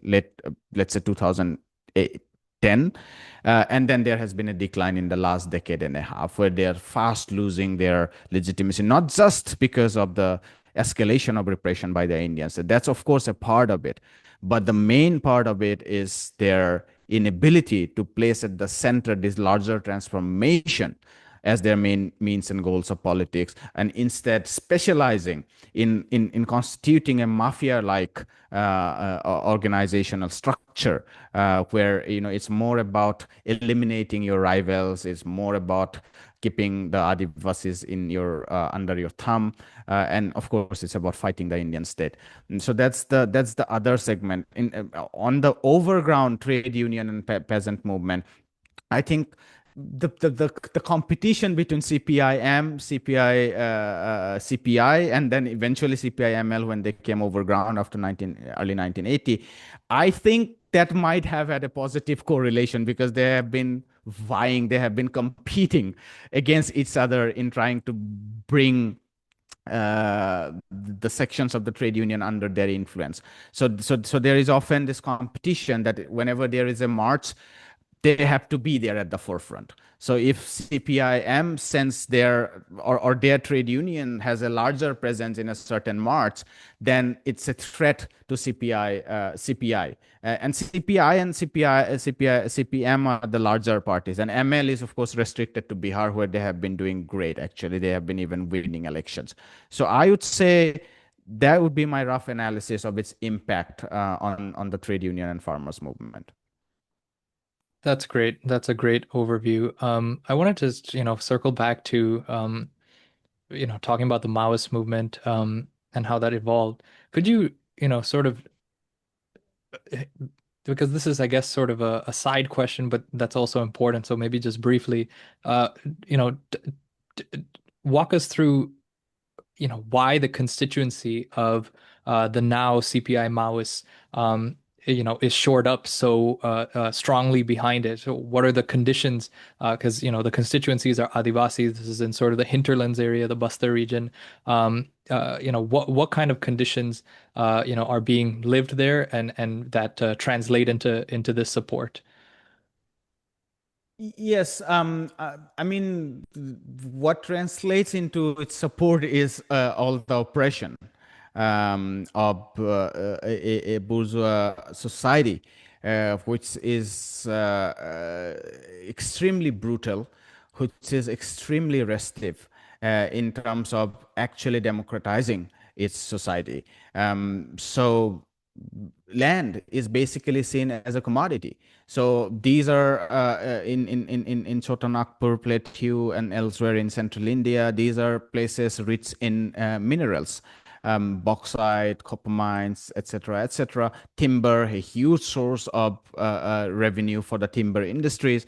let's say 2010. And then there has been a decline in the last decade and a half where they are fast losing their legitimacy, not just because of the escalation of repression by the Indians. So that's, of course, a part of it. But the main part of it is their inability to place at the center this larger transformation as their main means and goals of politics, and instead specializing in constituting a mafia-like organizational structure, where it's more about eliminating your rivals, it's more about keeping the Adivasis in your under your thumb, and of course it's about fighting the Indian state. And so that's the other segment. On the overground trade union and peasant movement, I think the competition between CPIM, CPI, and then eventually CPIML when they came overground after early 1980, I think that might have had a positive correlation because they have been vying, they have been competing against each other in trying to bring the sections of the trade union under their influence. So there is often this competition that whenever there is a march, they have to be there at the forefront. So if CPIM sends or their trade union has a larger presence in a certain march, then it's a threat to CPI. And CPI and CPM are the larger parties. And ML is, of course, restricted to Bihar, where they have been doing great, actually. They have been even winning elections. So I would say that would be my rough analysis of its impact on the trade union and farmers movement. That's great. That's a great overview. I wanted to, circle back to, talking about the Maoist movement, and how that evolved. Could you, sort of, because this is, I guess, sort of a side question, but that's also important. So maybe just briefly, uh, you know, d d walk us through, why the constituency of the now CPI Maoists, is shored up so strongly behind it. So what are the conditions? Because, the constituencies are Adivasi. This is in sort of the hinterlands area, the Bastar region. What kind of conditions, are being lived there and that translate into this support? Yes, I mean, what translates into its support is all the oppression of a bourgeois society, which is extremely brutal, which is extremely restive in terms of actually democratizing its society. So land is basically seen as a commodity. So these are in Chota Nagpur Plateau and elsewhere in central India. These are places rich in minerals, bauxite, copper mines, etc., etc. Timber, a huge source of revenue for the timber industries.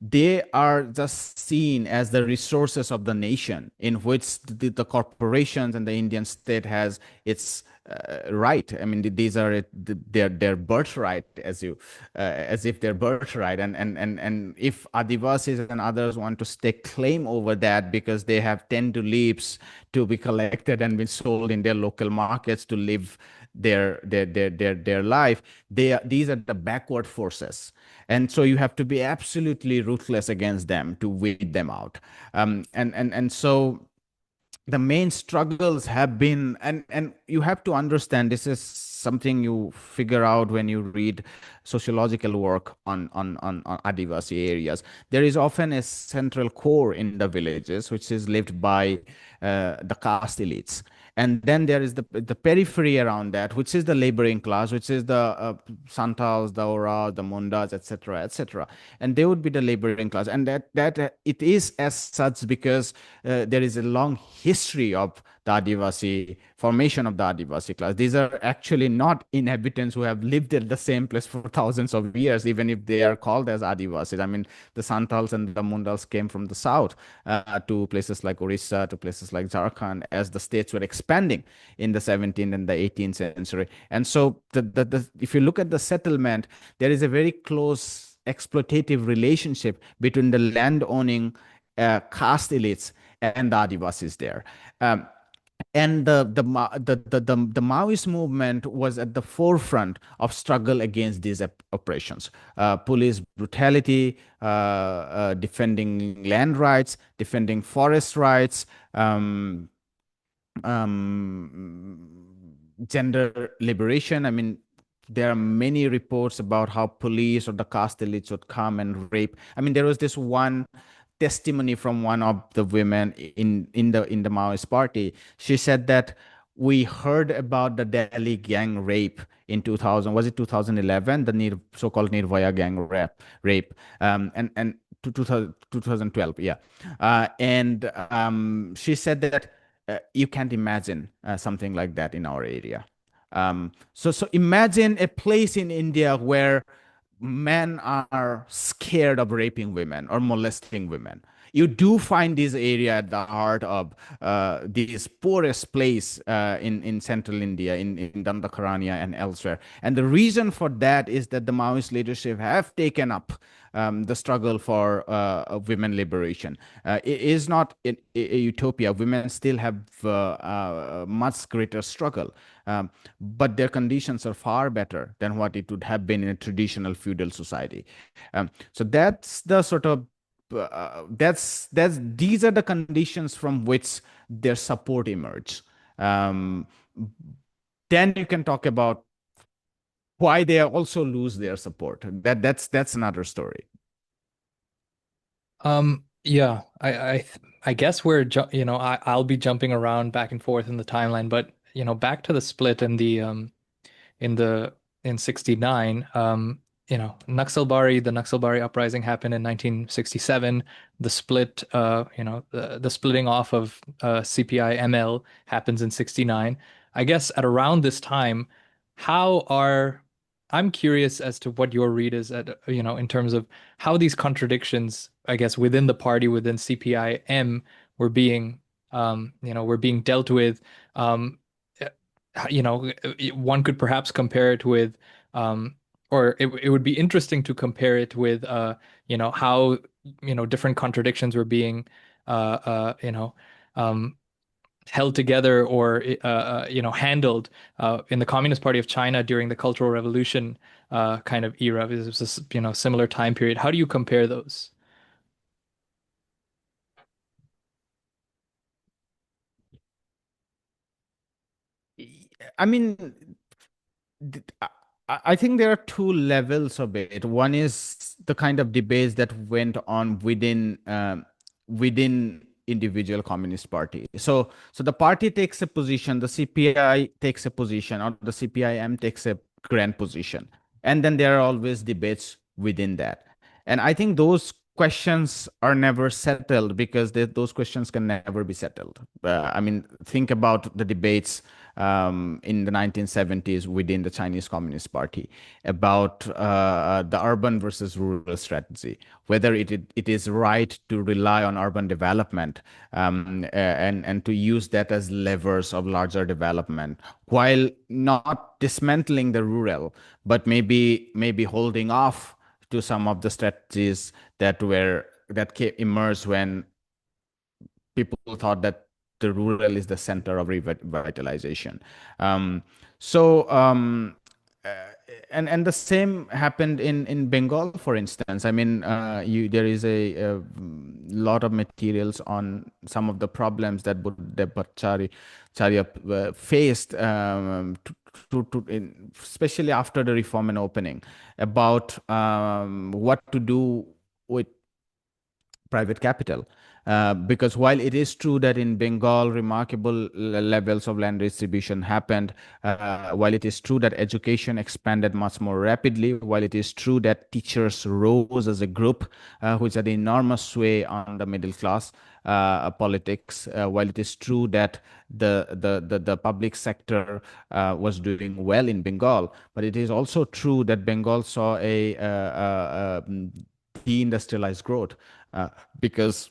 They are just seen as the resources of the nation, in which the corporations and the Indian state has its right. I mean, these are their birthright, as if their birthright. And if Adivasis and others want to stake claim over that because they have 10 tulips to be collected and be sold in their local markets to live their life, these are the backward forces. And so you have to be absolutely ruthless against them to weed them out. And so the main struggles have been, and you have to understand, this is something you figure out when you read sociological work on Adivasi areas. There is often a central core in the villages which is lived by the caste elites, and then there is the periphery around that, which is the laboring class, which is the Santals, the Ora, the Mundas, etc., etc. And they would be the laboring class, and that it is as such because there is a long history of the Adivasi formation of the Adivasi class. These are actually not inhabitants who have lived at the same place for thousands of years, even if they are called as Adivasis. I mean, the Santals and the Mundals came from the south to places like Orissa, to places like Jharkhand, as the states were expanding in the 17th and the 18th century. And so, if you look at the settlement, there is a very close exploitative relationship between the land owning caste elites and the Adivasis there. And the Maoist movement was at the forefront of struggle against these oppressions, police brutality, defending land rights, defending forest rights, um, gender liberation. I mean, there are many reports about how police or the caste elites would come and rape. I mean, there was this one testimony from one of the women in the Maoist party. She said that we heard about the Delhi gang rape in 2000. Was it 2011? The so-called Nirvaya gang rape, and 2012. Yeah, and she said that you can't imagine something like that in our area. So imagine a place in India where men are scared of raping women or molesting women. You do find this area at the heart of this poorest place in central India, in Dandakaranya and elsewhere. And the reason for that is that the Maoist leadership have taken up the struggle for women liberation. It is not a utopia. Women still have much greater struggle, but their conditions are far better than what it would have been in a traditional feudal society. So that's the sort of that's these are the conditions from which their support emerge. Um, then you can talk about why they also lose their support. That's another story. Yeah, I guess I'll be jumping around back and forth in the timeline, but back to the split and in the in 69, the Naxalbari uprising happened in 1967. The split, the splitting off of CPI ML happens in 69. I guess at around this time, how are I'm curious as to what your read is in terms of how these contradictions, I guess, within the party, within CPI-M were being dealt with. Um, One could perhaps compare it with, or it would be interesting to compare it with, how, different contradictions were being, um, held together or, handled in the Communist Party of China during the Cultural Revolution kind of era. It was this, similar time period. How do you compare those? I mean, I think there are two levels of it. One is the kind of debates that went on within individual communist party. So the party takes a position, the CPI takes a position, or the CPIM takes a grand position, and then there are always debates within that. And I think those questions are never settled because those questions can never be settled. I mean, think about the debates in the 1970s within the Chinese Communist Party about the urban versus rural strategy, whether it is right to rely on urban development and to use that as levers of larger development, while not dismantling the rural, but maybe holding off to some of the strategies that emerged when people thought that the rural is the center of revitalization. Um, so uh, and the same happened in Bengal, for instance. I mean, there is a lot of materials on some of the problems that Bhattacharya faced especially after the reform and opening, about what to do with private capital. Because while it is true that in Bengal remarkable levels of land distribution happened, while it is true that education expanded much more rapidly, while it is true that teachers rose as a group, which had enormous sway on the middle class politics, while it is true that the public sector was doing well in Bengal, but it is also true that Bengal saw a deindustrialized growth, because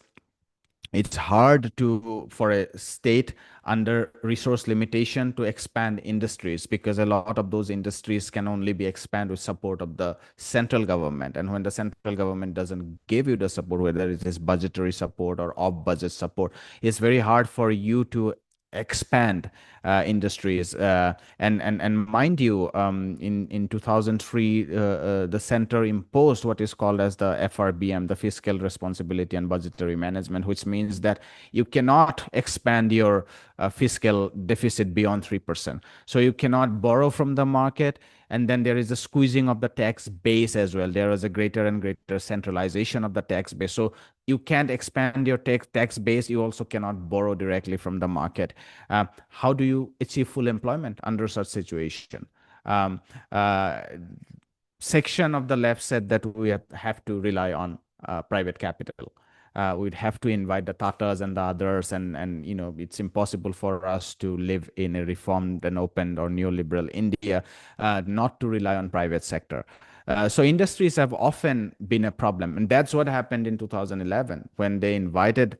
it's hard to for a state under resource limitation to expand industries, because a lot of those industries can only be expanded with support of the central government. And when the central government doesn't give you the support, whether it is budgetary support or off budget support, it's very hard for you to expand industries. And mind you, in 2003, the center imposed what is called as the FRBM, the Fiscal Responsibility and Budgetary Management, which means that you cannot expand your fiscal deficit beyond 3%. So you cannot borrow from the market. And then there is a squeezing of the tax base as well. There is a greater and greater centralization of the tax base. So you can't expand your tax base. You also cannot borrow directly from the market. How do you achieve full employment under such situation? Um, uh, Section of the left said that we have to rely on private capital. We'd have to invite the Tatas and the others, and it's impossible for us to live in a reformed and open or neoliberal India, not to rely on private sector. So industries have often been a problem, and that's what happened in 2011 when they invited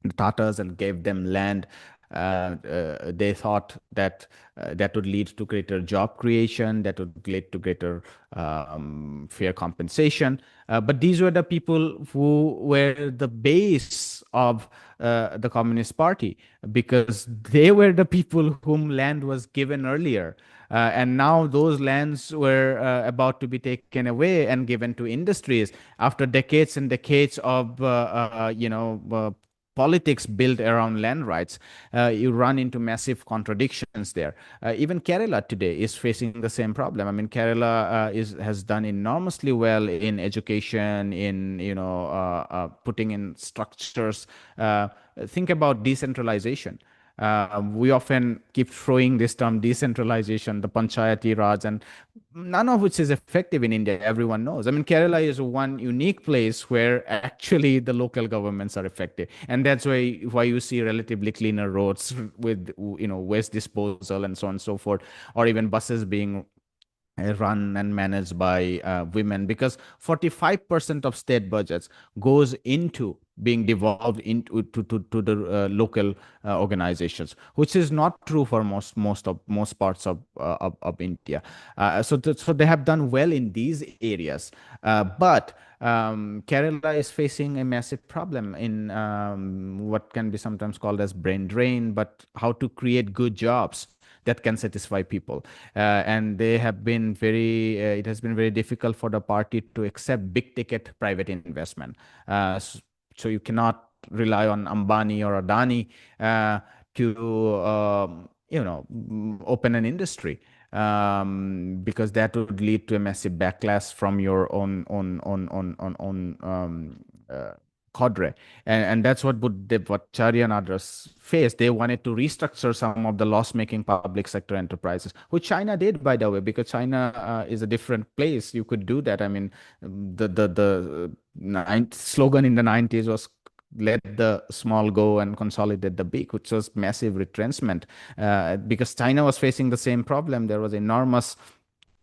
the Tatars and gave them land. They thought that that would lead to greater job creation, that would lead to greater fair compensation. But these were the people who were the base of the Communist Party, because they were the people whom land was given earlier. And now those lands were about to be taken away and given to industries after decades and decades of politics built around land rights. You run into massive contradictions there. Even Kerala today is facing the same problem. I mean, Kerala has done enormously well in education, in putting in structures. Think about decentralization. We often keep throwing this term decentralization, the panchayati raj, and none of which is effective in India. Everyone knows. I mean, Kerala is one unique place where actually the local governments are effective, and that's why you see relatively cleaner roads with waste disposal and so on and so forth, or even buses being run and managed by women, because 45% of state budgets goes into being devolved into to the local organizations, which is not true for most parts of India. So they have done well in these areas, but Kerala is facing a massive problem in what can be sometimes called as brain drain, but how to create good jobs that can satisfy people. And they have been it has been very difficult for the party to accept big ticket private investment. So you cannot rely on Ambani or Adani to open an industry. because that would lead to a massive backlash from your own cadre. And that's what what Charya and others faced. They wanted to restructure some of the loss-making public sector enterprises, which China did, by the way, because China is a different place. You could do that. I mean, the slogan in the 90s was let the small go and consolidate the big, which was massive retrenchment, because China was facing the same problem. There was enormous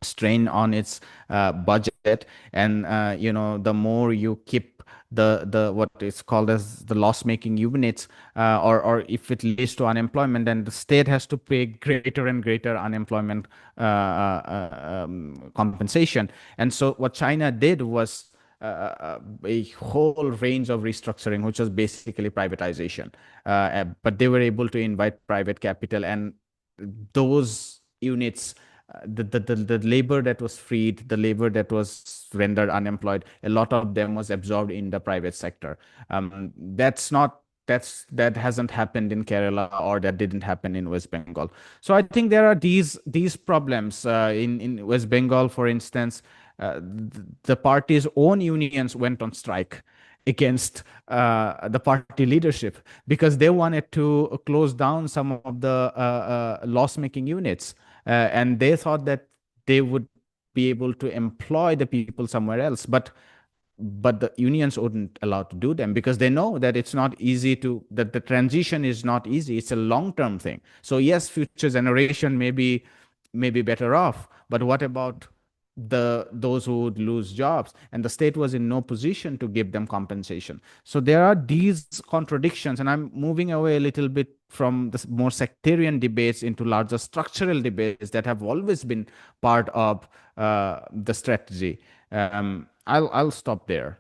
strain on its budget, and the more you keep the what is called as the loss making units, or if it leads to unemployment, then the state has to pay greater and greater unemployment compensation. And so what China did was a whole range of restructuring, which was basically privatization. But they were able to invite private capital, and those units, the labor that was freed, the labor that was rendered unemployed, a lot of them was absorbed in the private sector. That hasn't happened in Kerala, or that didn't happen in West Bengal. So I think there are these problems in West Bengal, for instance. The party's own unions went on strike against the party leadership because they wanted to close down some of the loss-making units, and they thought that they would be able to employ the people somewhere else, but the unions wouldn't allow to do them because they know that it's not easy to that the transition is not easy. It's a long term thing. So yes, future generation may be better off, but what about those who would lose jobs, and the state was in no position to give them compensation. So there are these contradictions, and I'm moving away a little bit from the more sectarian debates into larger structural debates that have always been part of the strategy. I'll stop there.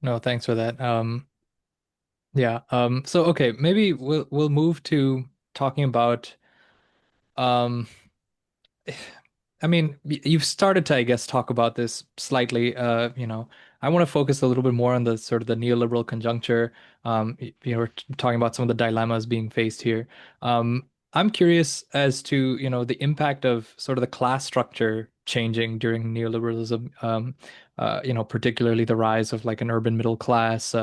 No, thanks for that. Yeah. So okay, maybe we'll move to talking about um I mean, you've started to, I guess, talk about this slightly. I want to focus a little bit more on the sort of the neoliberal conjuncture. We're talking about some of the dilemmas being faced here. I'm curious as to, the impact of sort of the class structure changing during neoliberalism. Particularly the rise of like an urban middle class,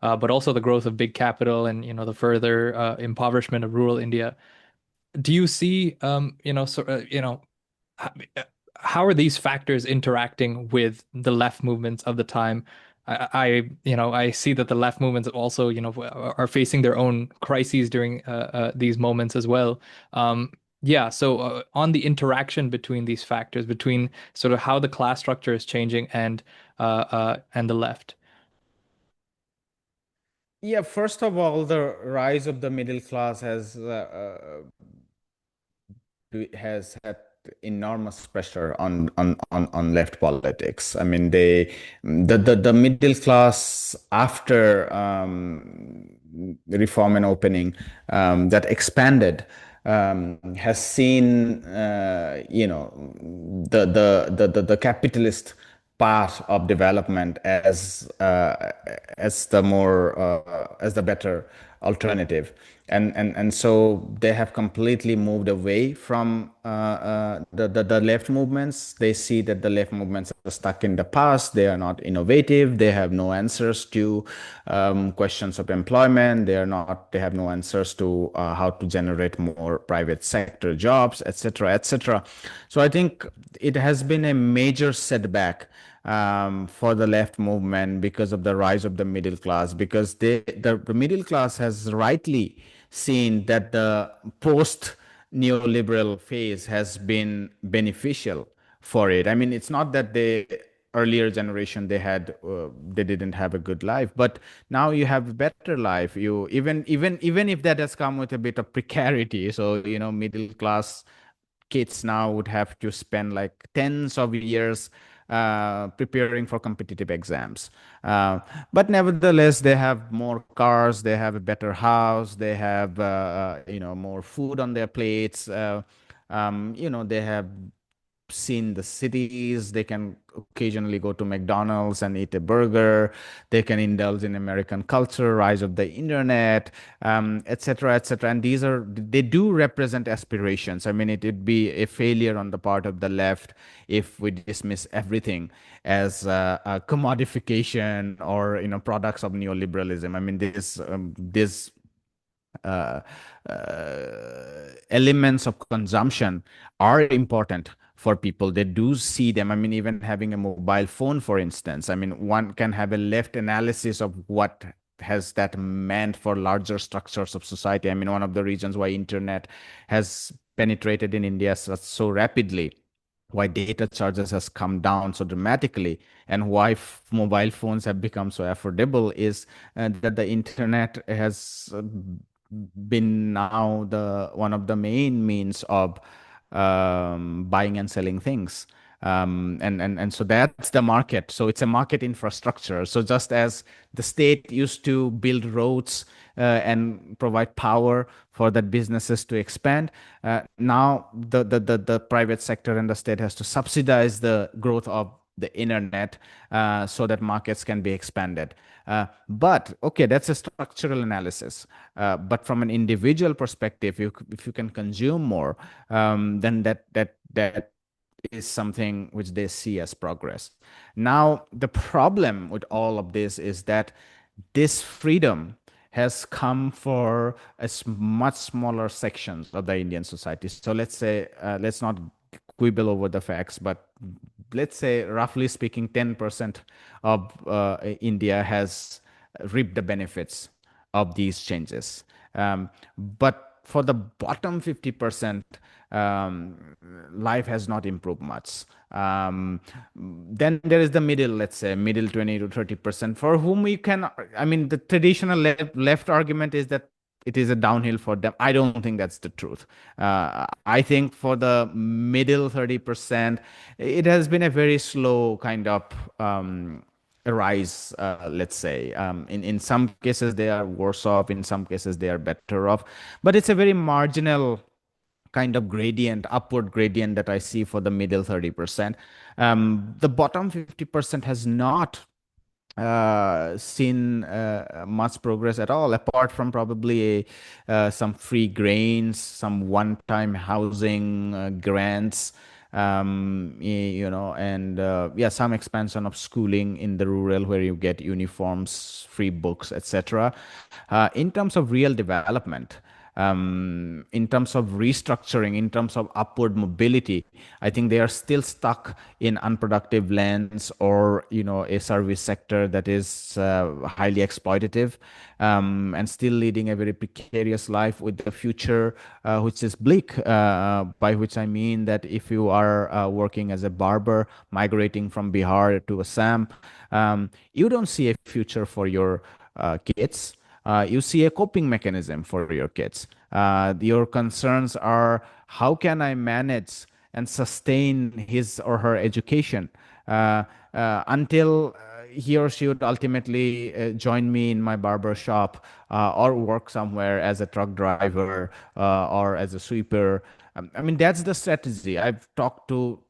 but also the growth of big capital and, the further impoverishment of rural India. Do you see, h- how are these factors interacting with the left movements of the time? I see that the left movements also, are facing their own crises during these moments as well. Yeah, so on the interaction between these factors, between sort of how the class structure is changing and the left. Yeah, first of all, the rise of the middle class has had enormous pressure on left politics. I mean, the middle class after reform and opening that expanded has seen the capitalist path of development as the better alternative, and so they have completely moved away from the left movements. They see that the left movements are stuck in the past. They are not innovative. They have no answers to questions of employment. They have no answers to how to generate more private sector jobs, etc., etc. So I think it has been a major setback for the left movement because of the rise of the middle class, because the middle class has rightly seen that the post neoliberal phase has been beneficial for it. I mean, it's not that the earlier generation they didn't have a good life, but now you have a better life. You even if that has come with a bit of precarity. So middle class kids now would have to spend like tens of years preparing for competitive exams. But nevertheless, they have more cars, they have a better house, they have more food on their plates. They have seen the cities. They can occasionally go to McDonald's and eat a burger. They can indulge in American culture, rise of the internet, et cetera, et cetera. And they do represent aspirations. I mean, it would be a failure on the part of the left if we dismiss everything as a commodification or, products of neoliberalism. I mean, this uh, elements of consumption are important for people. They do see them. I mean, even having a mobile phone, for instance, I mean, one can have a left analysis of what has that meant for larger structures of society. I mean, one of the reasons why internet has penetrated in India so rapidly, why data charges has come down so dramatically, and why mobile phones have become so affordable is that the internet has been now the one of the main means of buying and selling things. And so that's the market. So it's a market infrastructure. So just as the state used to build roads and provide power for that businesses to expand, now the private sector and the state has to subsidize the growth of the internet so that markets can be expanded. But okay, that's a structural analysis. But from an individual perspective, if you can consume more, then that is something which they see as progress. Now, the problem with all of this is that this freedom has come for much smaller sections of the Indian society. So let's say, let's not quibble over the facts, but let's say, roughly speaking, 10% of India has reaped the benefits of these changes. But for the bottom 50%, um, life has not improved much. Then there is the middle, let's say, middle 20 to 30%, for whom we can, I mean, the traditional left argument is that it is a downhill for them. I don't think that's the truth. I think for the middle 30%, it has been a very slow kind of rise, let's say. In some cases, they are worse off. In some cases, they are better off. But it's a very marginal kind of gradient, upward gradient that I see for the middle 30%. The bottom 50% has not seen much progress at all, apart from probably some free grains, some one-time housing grants, and yeah, some expansion of schooling in the rural where you get uniforms, free books, etc. In terms of real development, in terms of restructuring, in terms of upward mobility, I think they are still stuck in unproductive lands or a service sector that is highly exploitative, and still leading a very precarious life with the future, which is bleak. By which I mean that if you are working as a barber, migrating from Bihar to Assam, you don't see a future for your kids. You see a coping mechanism for your kids. Your concerns are, how can I manage and sustain his or her education until he or she would ultimately join me in my barber shop, or work somewhere as a truck driver, or as a sweeper. I mean, that's the strategy. I've talked to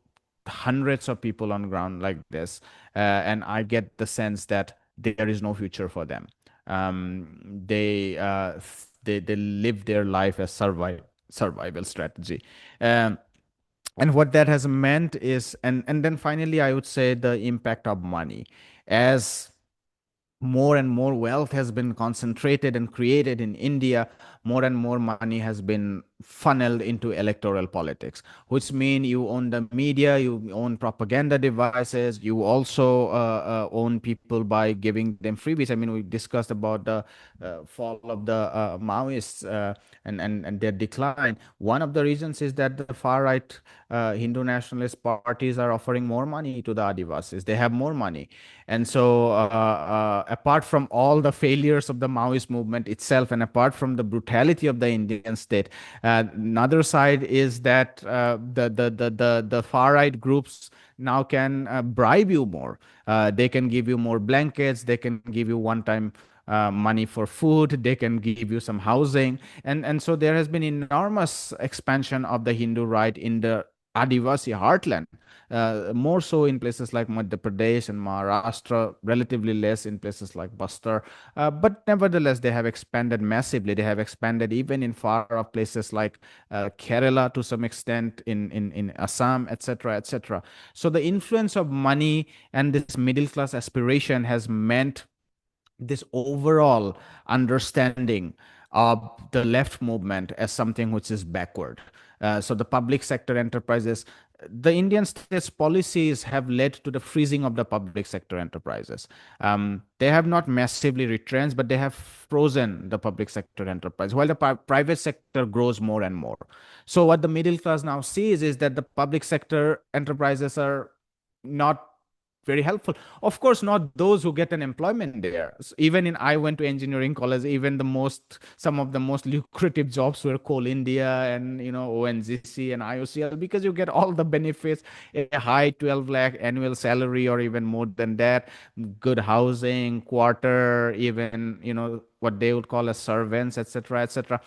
hundreds of people on ground like this, and I get the sense that there is no future for them. They live their life as survival strategy. Um, and what that has meant is, and then finally, I would say the impact of money. As more and more wealth has been concentrated and created in India, more and more money has been funneled into electoral politics, which mean you own the media, you own propaganda devices, you also own people by giving them freebies. I mean, we discussed about the fall of the Maoists, and their decline. One of the reasons is that the far right Hindu nationalist parties are offering more money to the Adivasis. They have more money. And so, apart from all the failures of the Maoist movement itself, and apart from the brutality of the Indian state, another side is that the far right groups now can bribe you more. They can give you more blankets. They can give you one-time money for food. They can give you some housing, and so there has been enormous expansion of the Hindu right in the Adivasi heartland, more so in places like Madhya Pradesh and Maharashtra, relatively less in places like Bastar. But nevertheless, they have expanded massively. They have expanded even in far off places like Kerala to some extent, in Assam, etc., etc. So the influence of money and this middle class aspiration has meant this overall understanding of the left movement as something which is backward. So the public sector enterprises, the Indian state's policies have led to the freezing of the public sector enterprises. They have not massively retrenched, but they have frozen the public sector enterprise, while the private sector grows more and more. So what the middle class now sees is that the public sector enterprises are not very helpful. Of course, not those who get an employment there. Even in I went to engineering college, even some of the most lucrative jobs were Coal India and ONGC and IOCL, because you get all the benefits, a high 12 lakh annual salary or even more than that, good housing, quarter, even what they would call as servants, etc., etc.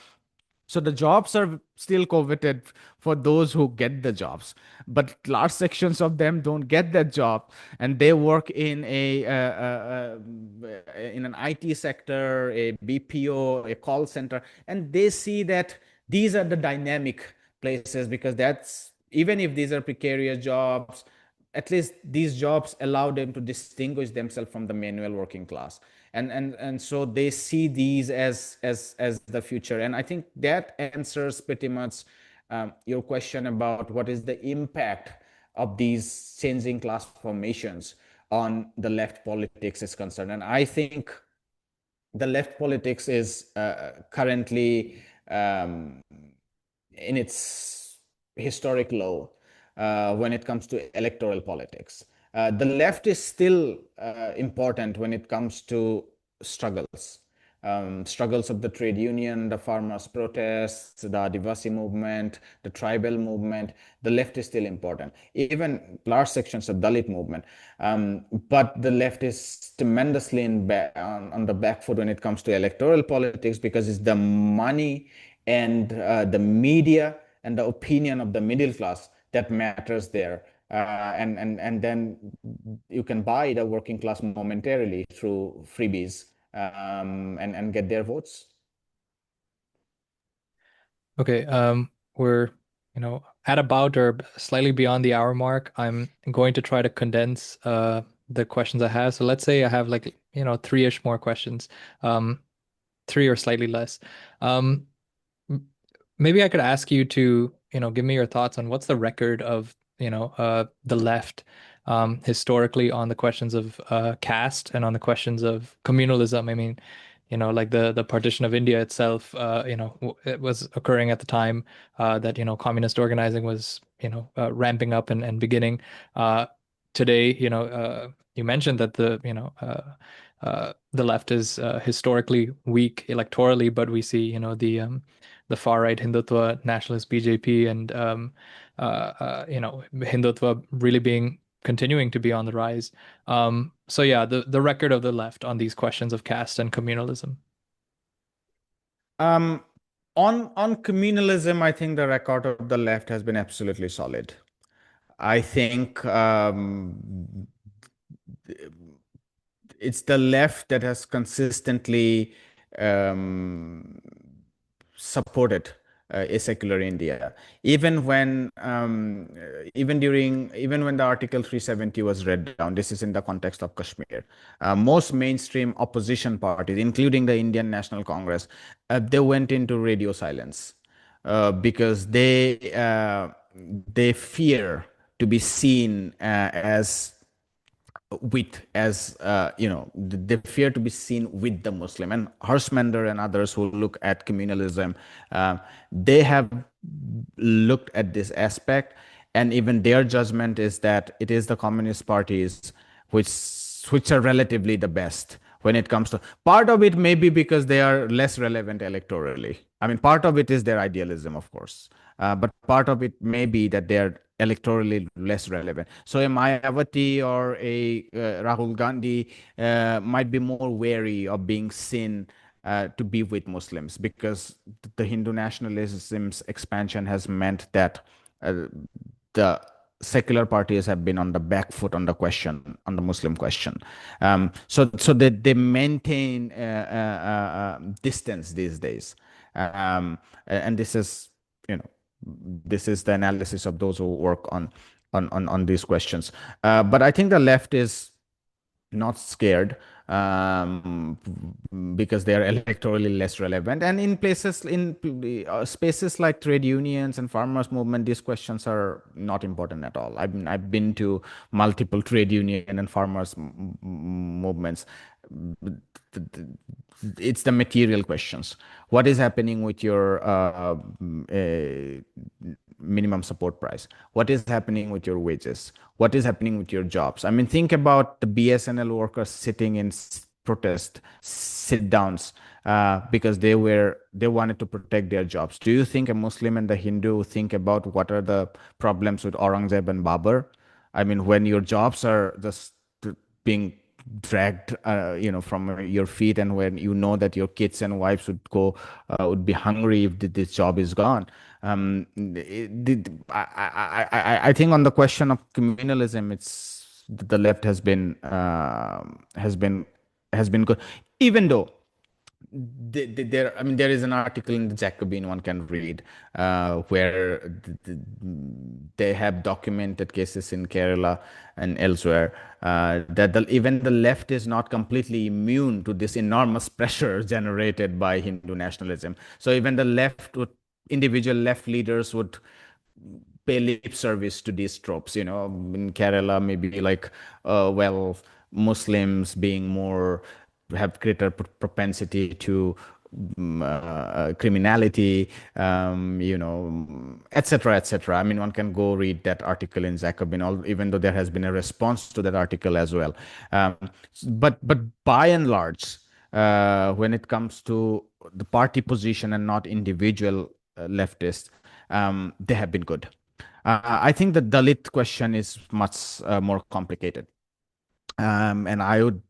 So the jobs are still coveted for those who get the jobs, but large sections of them don't get that job, and they work in an IT sector, a BPO, a call center, and they see that these are the dynamic places, because that's, even if these are precarious jobs, at least these jobs allow them to distinguish themselves from the manual working class, and so they see these as the future. And I think that answers pretty much your question about what is the impact of these changing class formations on the left politics is concerned. And I think the left politics is currently in its historic low when it comes to electoral politics. The left is still important when it comes to struggles. Struggles of the trade union, the farmers' protests, the Adivasi movement, the tribal movement. The left is still important. Even large sections of Dalit movement. But the left is tremendously on the back foot when it comes to electoral politics, because it's the money and the media and the opinion of the middle class that matters there. And then you can buy the working class momentarily through freebies, and get their votes. Okay, we're, at about or slightly beyond the hour mark. I'm going to try to condense the questions I have. So let's say I have like, three-ish more questions. Um, three or slightly less. Um, Maybe I could ask you to, give me your thoughts on what's the record of, the left historically on the questions of caste and on the questions of communalism. I mean, like the partition of India itself, it was occurring at the time that, communist organizing was, ramping up and beginning. Uh, Today, you mentioned that the left is historically weak electorally, but we see, the far right Hindutva nationalist BJP and Hindutva really being continuing to be on the rise. So yeah, the record of the left on these questions of caste and communalism. Um, on communalism, I think the record of the left has been absolutely solid. I think it's the left that has consistently um, supported a secular India, even when even when the Article 370 was read down. This is in the context of Kashmir. Most mainstream opposition parties, including the Indian National Congress, they went into radio silence because they fear to be seen they fear to be seen with the Muslim. And Harshmander and others who look at communalism, they have looked at this aspect, and even their judgment is that it is the communist parties which which are relatively the best when it comes to, part of it may be because they are less relevant electorally. I mean, part of it is their idealism, of course, but part of it may be that they are electorally less relevant. So a Mayavati or a Rahul Gandhi might be more wary of being seen to be with Muslims, because the Hindu nationalism's expansion has meant that uh, the secular parties have been on the back foot on the question, on the Muslim question. So they maintain distance these days. And this is, you know, this is the analysis of those who work on these questions. But I think the left is not scared, because they are electorally less relevant. And in places, in spaces like trade unions and farmers movement, these questions are not important at all. I've been to multiple trade union and farmers movements. It's the material questions. What is happening with your minimum support price? What is happening with your wages? What is happening with your jobs? I mean, think about the BSNL workers sitting in protest sit downs, because they wanted to protect their jobs. Do you think a Muslim and the Hindu think about what are the problems with Aurangzeb and Babur? I mean, when your jobs are just being dragged, from your feet, and when you know that your kids and wives would be hungry if this job is gone. I think on the question of communalism, it's the left has been good, even though there, I mean, there is an article in the Jacobin one can read, where they have documented cases in Kerala and elsewhere, that even the left is not completely immune to this enormous pressure generated by Hindu nationalism. So even the left would, individual left leaders would pay lip service to these tropes. In Kerala, maybe like, well, Muslims being more, have greater propensity to criminality, etc., etc. I mean, one can go read that article in Jacobin, even though there has been a response to that article as well. But by and large, when it comes to the party position and not individual leftists, they have been good. I think the Dalit question is much more complicated. And I would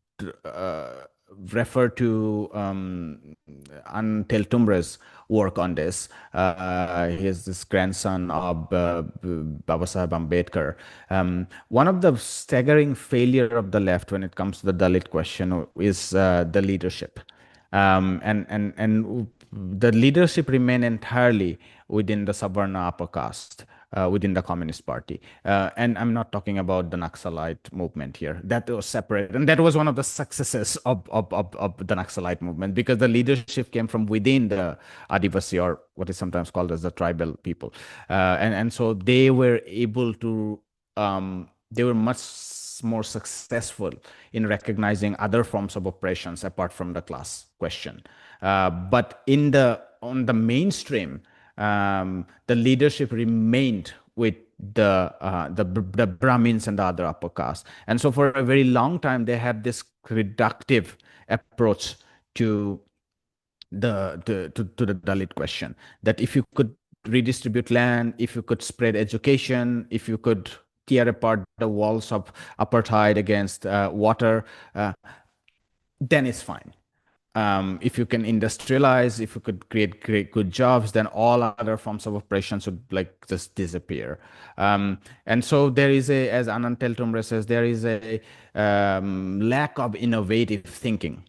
refer to Antel Tumre's work on this. He is this grandson of Babasaheb Ambedkar. One of the staggering failure of the left when it comes to the Dalit question is the leadership. And the leadership remain entirely within the Savarna upper caste, within the Communist Party. And I'm not talking about the Naxalite movement here. That was separate. And that was one of the successes of the Naxalite movement, because the leadership came from within the Adivasi, or what is sometimes called as the tribal people. And so they were able to, they were much more successful in recognizing other forms of oppressions apart from the class question. But on the mainstream, the leadership remained with the Brahmins and the other upper caste. And so for a very long time, they had this reductive approach to the Dalit question, that if you could redistribute land, if you could spread education, if you could tear apart the walls of apartheid against water, then it's fine. If you can industrialize, if you could create great good jobs, then all other forms of oppression should like just disappear. And so there is as Anantel Tumre says, there is a lack of innovative thinking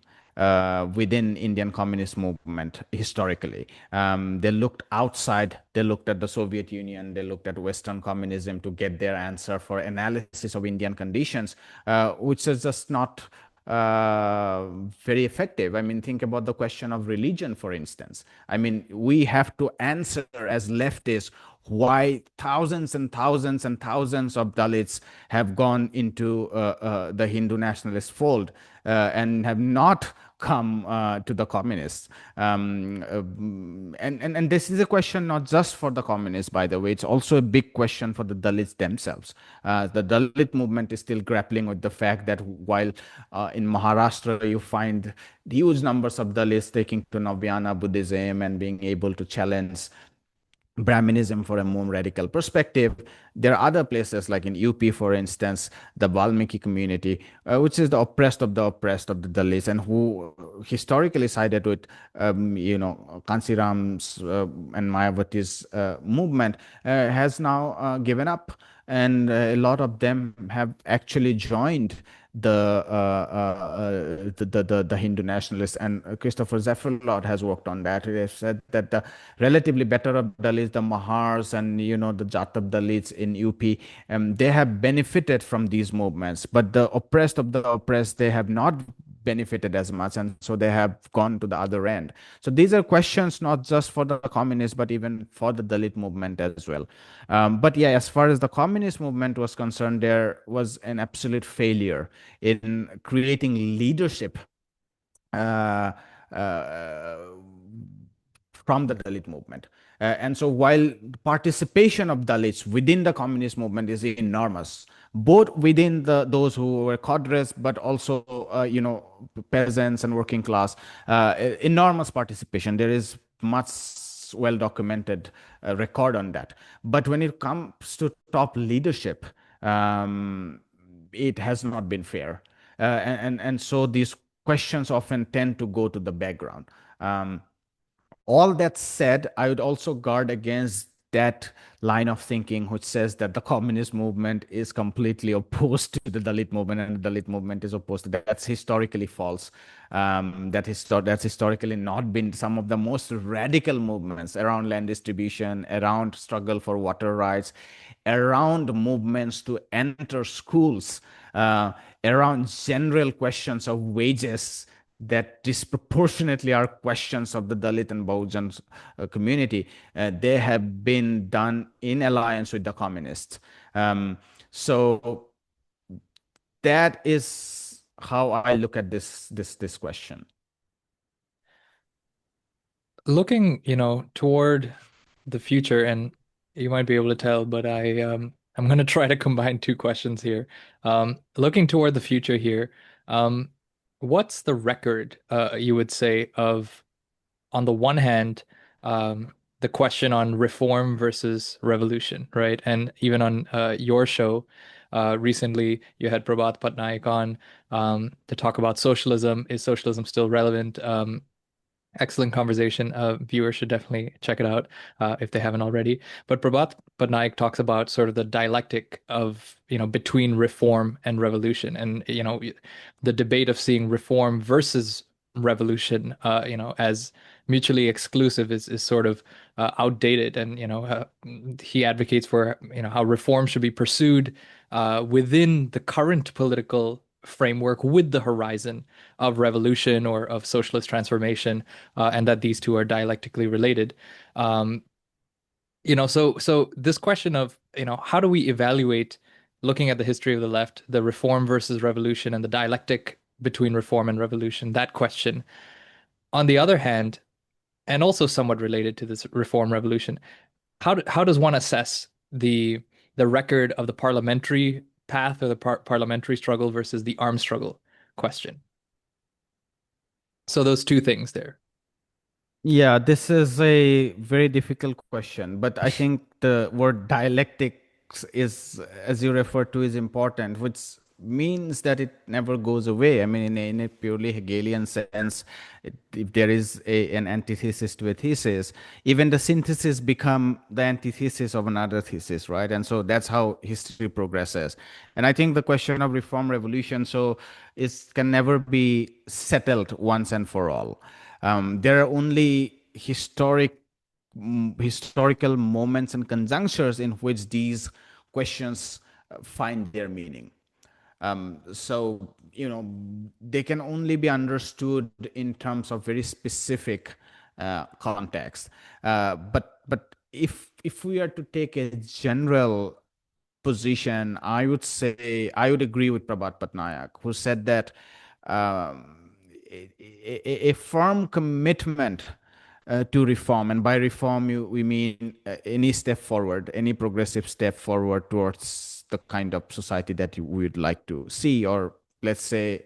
within Indian communist movement historically. They looked outside, they looked at the Soviet Union, they looked at Western communism to get their answer for analysis of Indian conditions, which is just not very effective. I mean, think about the question of religion, for instance. I mean, we have to answer as leftists why thousands and thousands and thousands of Dalits have gone into the Hindu nationalist fold and have not come to the communists. And this is a question not just for the communists, by the way. It's also a big question for the Dalits themselves. The Dalit movement is still grappling with the fact that while in Maharashtra you find huge numbers of Dalits taking to Navyana Buddhism and being able to challenge Brahminism for a more radical perspective. There are other places like in UP, for instance, the Valmiki community, which is the oppressed of the Dalits, and who historically sided with, Kansiram's and Mayawati's movement, has now given up, and a lot of them have actually joined the Hindu nationalists. And Christopher Zeffirlot has worked on that. He has said that the relatively better of Dalits, the Mahars and the Jatab Dalits in UP, they have benefited from these movements, but the oppressed of the oppressed, they have not benefited as much, and so they have gone to the other end. So these are questions not just for the communists, but even for the Dalit movement as well. But yeah, as far as the communist movement was concerned, there was an absolute failure in creating leadership uh, uh, from the Dalit movement. And so while participation of Dalits within the communist movement is enormous, both within those who were cadres, but also, peasants and working class, enormous participation. There is much well documented record on that. But when it comes to top leadership, it has not been fair. And so these questions often tend to go to the background. All that said, I would also guard against that line of thinking which says that the communist movement is completely opposed to the Dalit movement and the Dalit movement is opposed to that. That's historically false. That's historically not been some of the most radical movements around land distribution, around struggle for water rights, around movements to enter schools, around general questions of wages that disproportionately are questions of the Dalit and Bahujan community. They have been done in alliance with the communists. So that is how I look at this question. Looking, toward the future, and you might be able to tell, but I'm going to try to combine two questions here. Looking toward the future here, um, what's the record, you would say, of, on the one hand, the question on reform versus revolution, right? And even on your show recently, you had Prabhat Patnaik on to talk about socialism. Is socialism still relevant? Excellent conversation. Viewers should definitely check it out if they haven't already. But Prabhat Patnaik talks about sort of the dialectic of, between reform and revolution, and the debate of seeing reform versus revolution, as mutually exclusive is sort of outdated. And he advocates for how reform should be pursued within the current political framework with the horizon of revolution or of socialist transformation, and that these two are dialectically related. Um, so this question of, how do we evaluate, looking at the history of the left, the reform versus revolution and the dialectic between reform and revolution, that question. On the other hand, and also somewhat related to this reform revolution, how does one assess the record of the parliamentary path or the parliamentary struggle versus the armed struggle question? So those two things there. Yeah, this is a very difficult question, but I think the word dialectics is, as you refer to, is important, which means that it never goes away. I mean, in a purely Hegelian sense, if there is an antithesis to a thesis, even the synthesis become the antithesis of another thesis, right? And so that's how history progresses. And I think the question of reform revolution is can never be settled once and for all. There are only historical moments and conjunctures in which these questions find their meaning. So, they can only be understood in terms of very specific context. But if we are to take a general position, I would say I would agree with Prabhat Patnaik, who said that a firm commitment to reform, and by reform we mean any step forward, any progressive step forward towards the kind of society that we would like to see, or let's say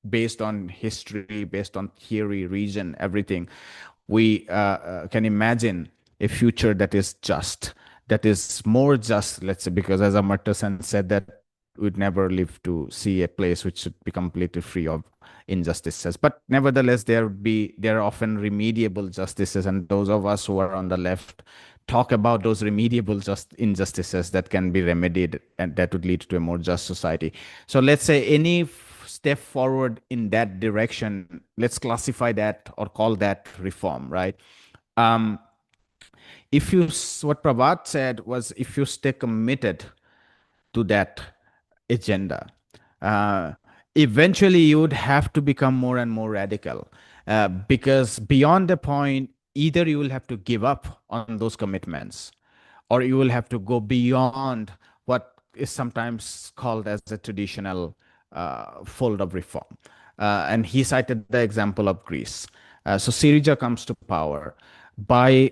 based on history, based on theory, reason, everything, we can imagine a future that is just, that is more just, let's say, because as Amartya Sen said that we'd never live to see a place which should be completely free of injustices. But nevertheless, there are often remediable justices, and those of us who are on the left talk about those remediable just injustices that can be remedied and that would lead to a more just society. So let's say any step forward in that direction, let's classify that or call that reform, right? Um, if you what Prabhat said was, if you stay committed to that agenda, uh, eventually you would have to become more and more radical, because beyond the point, either you will have to give up on those commitments, or you will have to go beyond what is sometimes called as a traditional fold of reform. And he cited the example of Greece. So Syriza comes to power by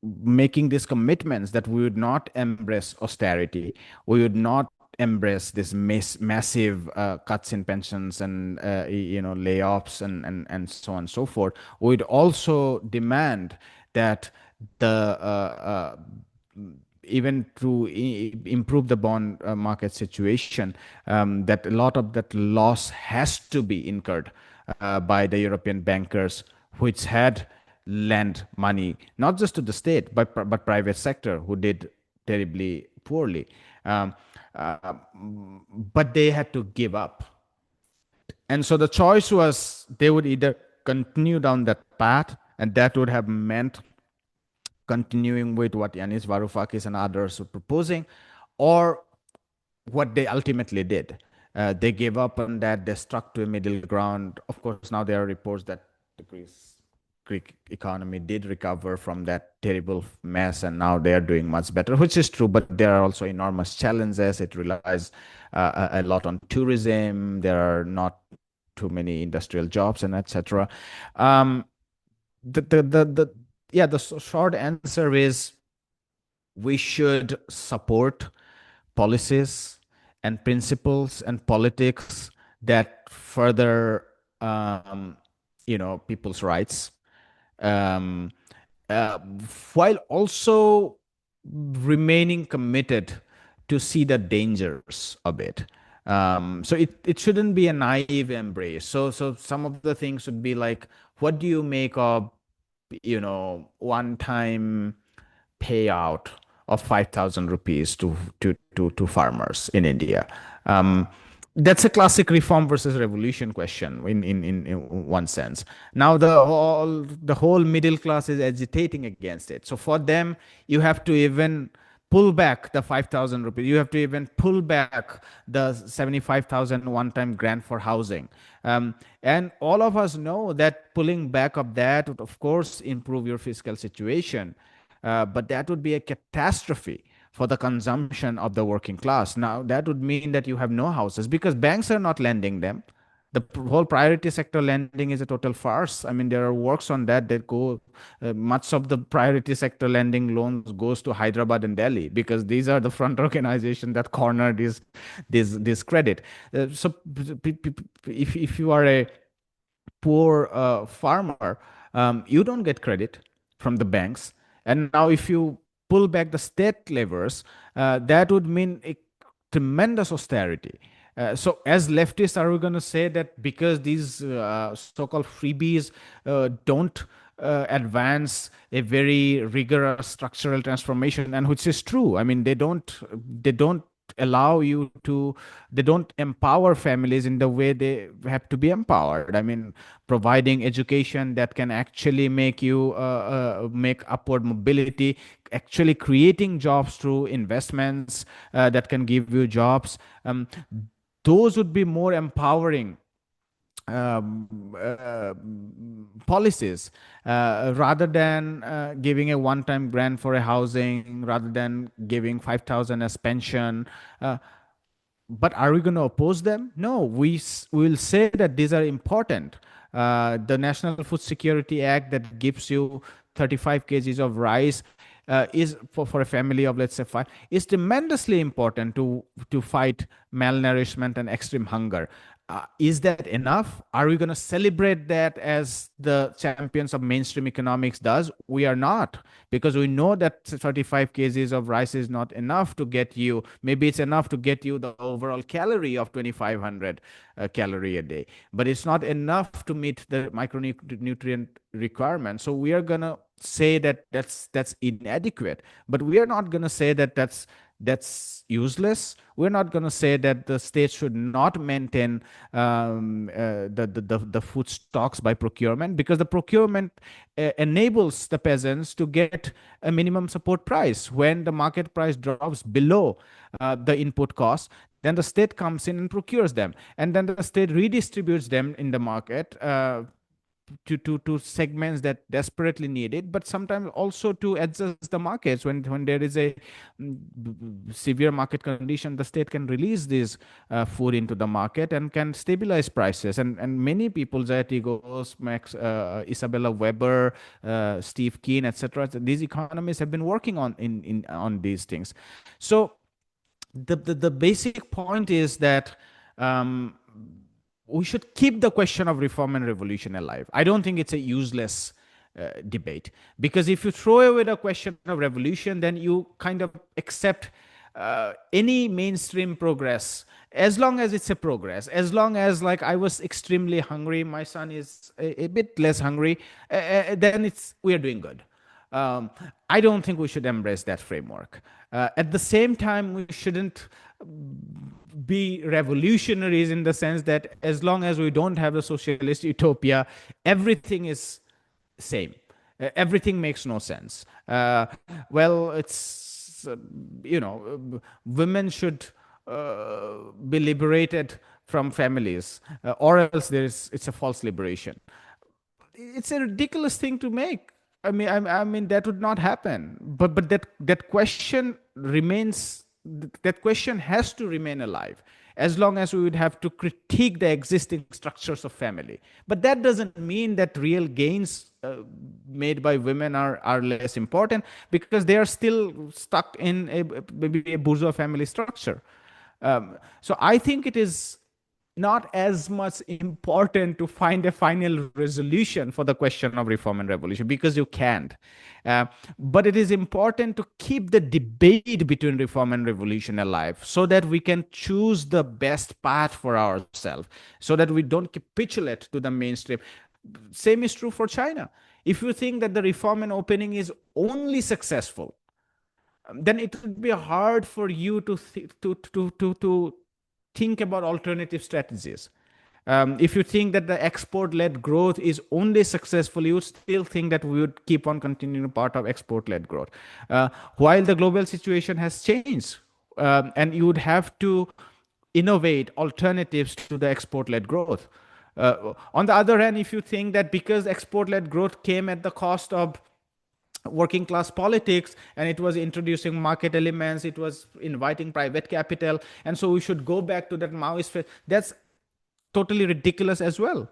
making these commitments that we would not embrace austerity, we would not embrace this massive cuts in pensions and layoffs and so on and so forth. We'd also demand that the even to improve the bond market situation, that a lot of that loss has to be incurred by the European bankers, which had lent money not just to the state but private sector who did terribly poorly. Um, uh, but they had to give up, and so the choice was they would either continue down that path, and that would have meant continuing with what Yanis Varoufakis and others were proposing, or what they ultimately did. They gave up on that. They struck to a middle ground. Of course, now there are reports that the Greek economy did recover from that terrible mess, and now they are doing much better, which is true. But there are also enormous challenges. It relies a lot on tourism. There are not too many industrial jobs, and etc. Um, the yeah, the short answer is we should support policies and principles and politics that further people's rights, um, uh, while also remaining committed to see the dangers of it. So it shouldn't be a naive embrace. So some of the things would be like, what do you make of one time payout of 5,000 rupees to farmers in India? Um, that's a classic reform versus revolution question in one sense. Now the whole middle class is agitating against it. So for them, you have to even pull back the 5,000 rupees. You have to even pull back the 75,000 one-time grant for housing. And all of us know that pulling back of that would, of course, improve your fiscal situation. But that would be a catastrophe for the consumption of the working class. Now, that would mean that you have no houses because banks are not lending them. The whole priority sector lending is a total farce. I mean, there are works on that that go, much of the priority sector lending loans goes to Hyderabad and Delhi because these are the front organization that corner this credit. So if you are a poor farmer, you don't get credit from the banks. And now, if you pull back the state levers, that would mean a tremendous austerity. So, as leftists, are we going to say that because these so-called freebies don't advance a very rigorous structural transformation, and which is true? I mean, they don't allow you to, they don't empower families in the way they have to be empowered. I mean, providing education that can actually make you make upward mobility, actually creating jobs through investments that can give you jobs, those would be more empowering policies, rather than giving a one-time grant for a housing, rather than giving 5,000 as pension. But are we going to oppose them? No, we will say that these are important. The National Food Security Act that gives you 35 kgs of rice is for a family of, let's say, five, is tremendously important to fight malnourishment and extreme hunger. Is that enough? Are we going to celebrate that as the champions of mainstream economics does? We are not, because we know that 35 kgs of rice is not enough to get you. Maybe it's enough to get you the overall calorie of 2,500 calorie a day, but it's not enough to meet the micronutrient requirement. So we are going to say that that's inadequate, but we are not going to say that that's useless. We're not going to say that the state should not maintain the food stocks by procurement, because the procurement enables the peasants to get a minimum support price. When the market price drops below the input cost, then the state comes in and procures them, and then the state redistributes them in the market to segments that desperately need it, but sometimes also to adjust the markets when there is a severe market condition. The state can release this food into the market and can stabilize prices. And many people, Jayati Ghosh, Max, Isabella Weber, Steve Keen, etc., these economists have been working on these things. So the basic point is that we should keep the question of reform and revolution alive. I don't think it's a useless debate, because if you throw away the question of revolution, then you kind of accept any mainstream progress, as long as it's a progress, as long as, like, I was extremely hungry, my son is a bit less hungry, then we are doing good. I don't think we should embrace that framework. At the same time, we shouldn't be revolutionaries in the sense that as long as we don't have a socialist utopia, everything is same. Everything makes no sense. Well, it's, women should be liberated from families, or else it's a false liberation. It's a ridiculous thing to make. I mean that would not happen. But that question remains. That question has to remain alive, as long as we would have to critique the existing structures of family. But that doesn't mean that real gains made by women are less important, because they are still stuck in maybe a bourgeois family structure. So I think it is not as much important to find a final resolution for the question of reform and revolution, because you can't. But it is important to keep the debate between reform and revolution alive, so that we can choose the best path for ourselves, so that we don't capitulate to the mainstream. Same is true for China. If you think that the reform and opening is only successful, then it would be hard for you to think about alternative strategies. If you think that the export-led growth is only successful, you would still think that we would keep on continuing part of export-led growth. While the global situation has changed, and you would have to innovate alternatives to the export-led growth. On the other hand, if you think that because export-led growth came at the cost of working class politics, and it was introducing market elements, it was inviting private capital, and so we should go back to that Maoist, that's totally ridiculous as well.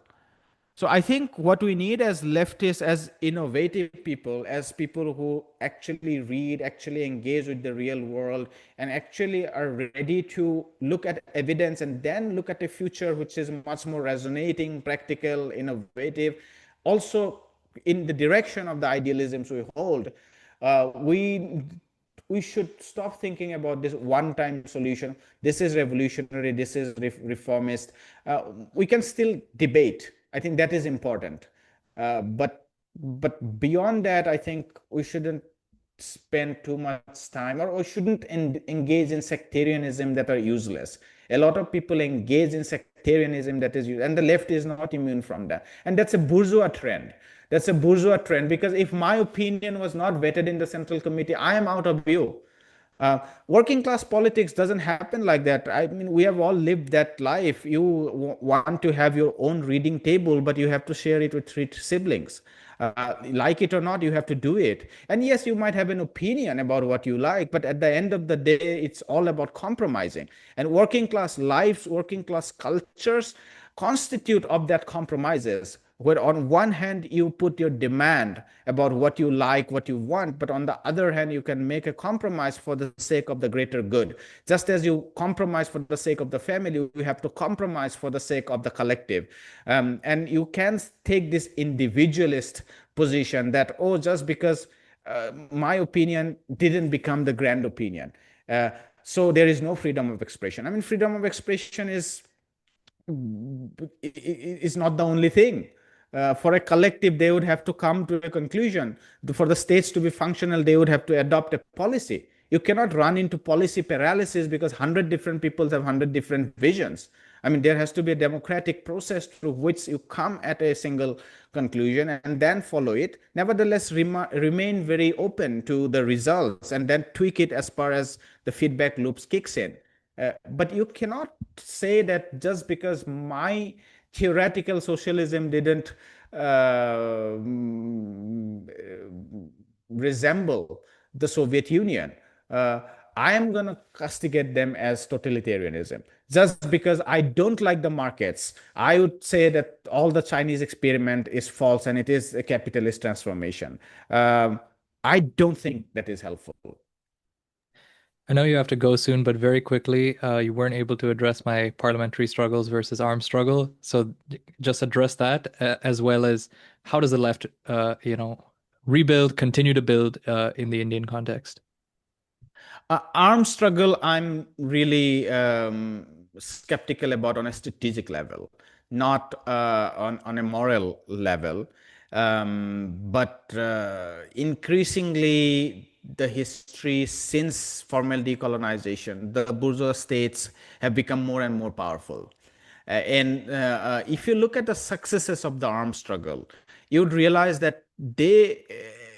So I think what we need as leftists, as innovative people, as people who actually read, actually engage with the real world, and actually are ready to look at evidence and then look at a future which is much more resonating, practical, innovative, also in the direction of the idealisms we hold, we should stop thinking about this one-time solution. This is revolutionary, this is reformist. We can still debate. I think that is important. But beyond that, I think we shouldn't spend too much time, or we shouldn't engage in sectarianism that are useless. A lot of people engage in sectarianism that is useless, and the left is not immune from that. And that's a bourgeois trend. That's a bourgeois trend, because if my opinion was not vetted in the Central Committee, I am out of view. Working class politics doesn't happen like that. I mean, we have all lived that life. You want to have your own reading table, but you have to share it with 3 siblings. Like it or not, you have to do it. And yes, you might have an opinion about what you like, but at the end of the day, it's all about compromising. And working class lives, working class cultures constitute of that compromises. where on one hand you put your demand about what you like, what you want, but on the other hand you can make a compromise for the sake of the greater good. Just as you compromise for the sake of the family, you have to compromise for the sake of the collective. And you can take this individualist position that, oh, just because my opinion didn't become the grand opinion, so there is no freedom of expression. I mean, freedom of expression is not the only thing. For a collective, they would have to come to a conclusion. For the states to be functional, they would have to adopt a policy. You cannot run into policy paralysis because 100 different people have 100 different visions. I mean, there has to be a democratic process through which you come at a single conclusion and then follow it. Nevertheless, remain very open to the results and then tweak it as far as the feedback loops kicks in. But you cannot say that just because my theoretical socialism didn't resemble the Soviet Union, I am going to castigate them as totalitarianism. Just because I don't like the markets, I would say that all the Chinese experiment is false and it is a capitalist transformation. I don't think that is helpful. I know you have to go soon, but very quickly, you weren't able to address my parliamentary struggles versus armed struggle. So just address that, as well as how does the left, rebuild, continue to build in the Indian context? Armed struggle, I'm really skeptical about on a strategic level, not on a moral level. But increasingly, the history since formal decolonization, the bourgeois states have become more and more powerful. And if you look at the successes of the armed struggle, you'd realize that they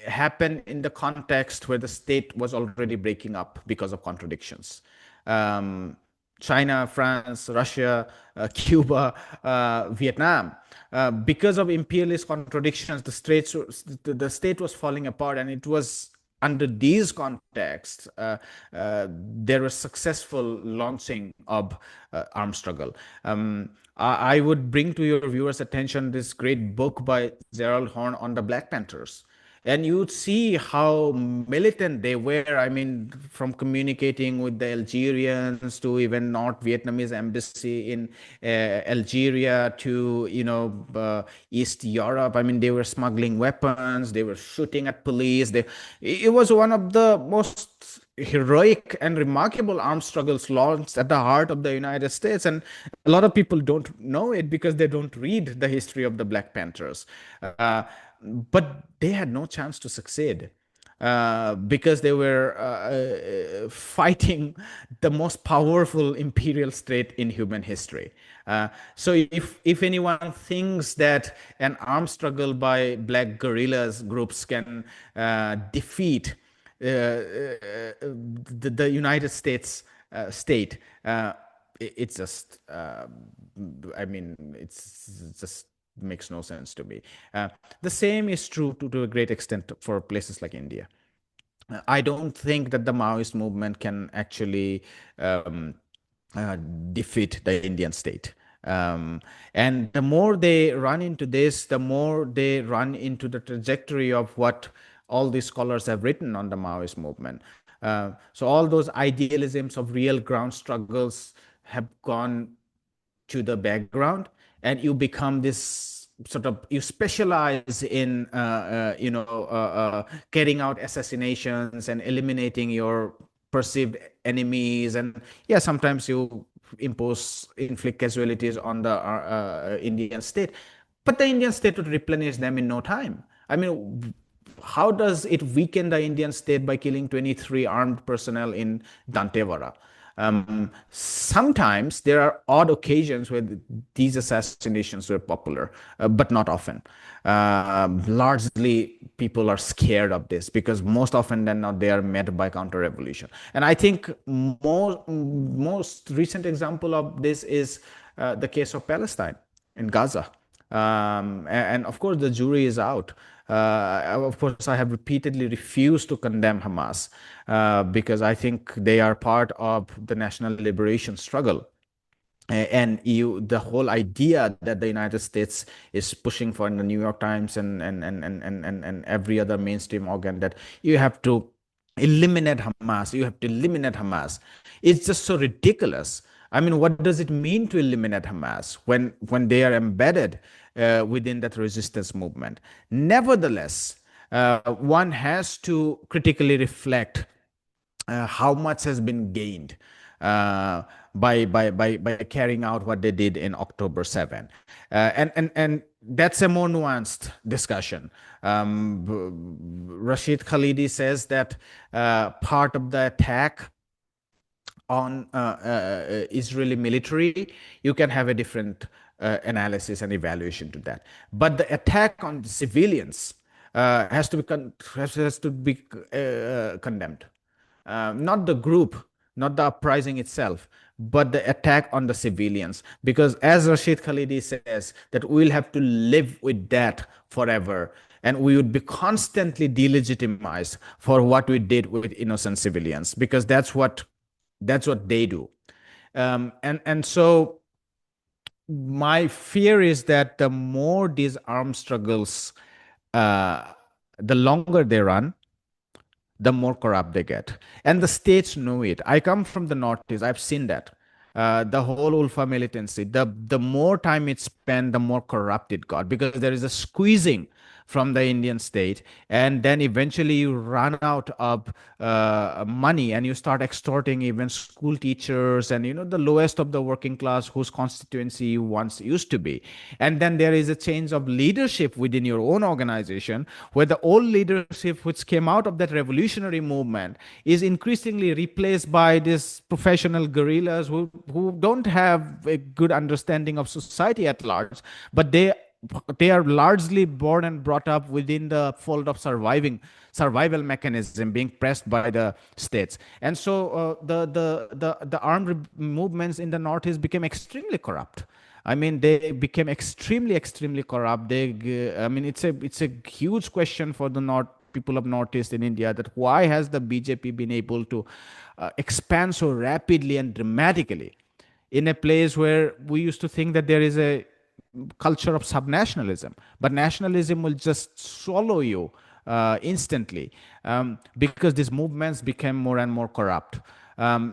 happen in the context where the state was already breaking up because of contradictions. Um, China, France, Russia, Cuba, Vietnam. Because of imperialist contradictions, the state was falling apart, and it was under these contexts, there was successful launching of armed struggle. I would bring to your viewers' attention this great book by Gerald Horne on the Black Panthers. And you'd see how militant they were. I mean, from communicating with the Algerians to even North Vietnamese embassy in Algeria to, East Europe. I mean, they were smuggling weapons, they were shooting at police. It was one of the most heroic and remarkable armed struggles launched at the heart of the United States. And a lot of people don't know it because they don't read the history of the Black Panthers. But they had no chance to succeed because they were fighting the most powerful imperial state in human history. So if anyone thinks that an armed struggle by black guerrillas groups can defeat the United States state, it's just, I mean, it's just makes no sense to me. The same is true to a great extent for places like India. I don't think that the Maoist movement can actually defeat the Indian state. And the more they run into this, the more they run into the trajectory of what all these scholars have written on the Maoist movement. So all those idealisms of real ground struggles have gone to the background, and you become this sort of, you specialize in carrying out assassinations and eliminating your perceived enemies. And yeah, sometimes you inflict casualties on the Indian state, but the Indian state would replenish them in no time. I mean, how does it weaken the Indian state by killing 23 armed personnel in Dantewara? Sometimes there are odd occasions where these assassinations were popular, but not often. Largely, people are scared of this because most often than not, they are met by counter-revolution. And I think most recent example of this is the case of Palestine in Gaza. And of course, the jury is out. Of course, I have repeatedly refused to condemn Hamas because I think they are part of the national liberation struggle. And the whole idea that the United States is pushing for in the New York Times and every other mainstream organ, that you have to eliminate Hamas, you have to eliminate Hamas. It's just so ridiculous. I mean, what does it mean to eliminate Hamas when they are embedded within that resistance movement? Nevertheless, one has to critically reflect how much has been gained by carrying out what they did in October 7. And that's a more nuanced discussion. Rashid Khalidi says that part of the attack on Israeli military, you can have a different analysis and evaluation to that. But the attack on the civilians has to be condemned. Not the group, not the uprising itself, but the attack on the civilians. Because as Rashid Khalidi says, that we'll have to live with that forever. And we would be constantly delegitimized for what we did with innocent civilians, because that's what they do. And so my fear is that the more these armed struggles, the longer they run, the more corrupt they get. And the states know it. I come from the Northeast. I've seen that. The whole Ulfa militancy, the more time it spent, the more corrupt it got, because there is a squeezing from the Indian state. And then eventually you run out of money and you start extorting even school teachers and, the lowest of the working class whose constituency you once used to be. And then there is a change of leadership within your own organization, where the old leadership which came out of that revolutionary movement is increasingly replaced by these professional guerrillas who don't have a good understanding of society at large, but they are largely born and brought up within the fold of survival mechanism being pressed by the states. And so the armed movements in the Northeast became extremely corrupt. I mean, they became extremely corrupt. I mean, it's a huge question for the North people of Northeast in India, that why has the BJP been able to expand so rapidly and dramatically in a place where we used to think that there is a culture of subnationalism, but nationalism will just swallow you instantly, because these movements became more and more corrupt. I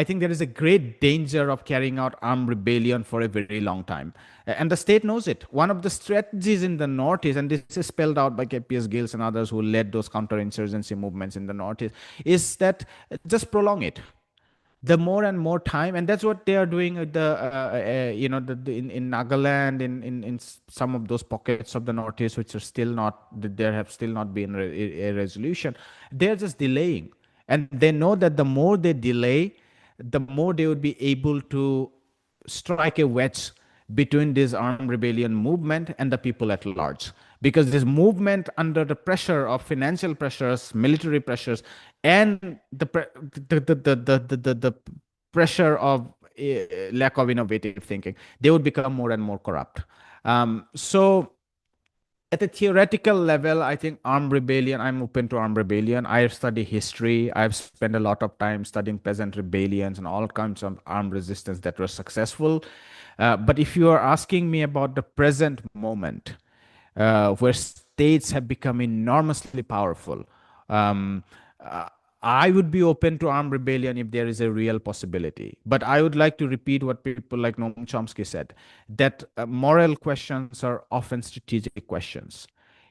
think there is a great danger of carrying out armed rebellion for a very long time. And the state knows it. One of the strategies in the Northeast, and this is spelled out by KPS Gills and others who led those counterinsurgency movements in the Northeast, is that just prolong it the more and more time. And that's what they are doing with in Nagaland, in some of those pockets of the Northeast which are still not, there have still not been a resolution. They're just delaying, and they know that the more they delay, the more they would be able to strike a wedge between this armed rebellion movement and the people at large. Because this movement, under the pressure of financial pressures, military pressures, and the pressure of lack of innovative thinking, they would become more and more corrupt. So at a theoretical level, I think armed rebellion, I'm open to armed rebellion. I study history. I've spent a lot of time studying peasant rebellions and all kinds of armed resistance that were successful. But if you are asking me about the present moment, where states have become enormously powerful, um, uh, I would be open to armed rebellion if there is a real possibility. But I would like to repeat what people like Noam Chomsky said, that moral questions are often strategic questions.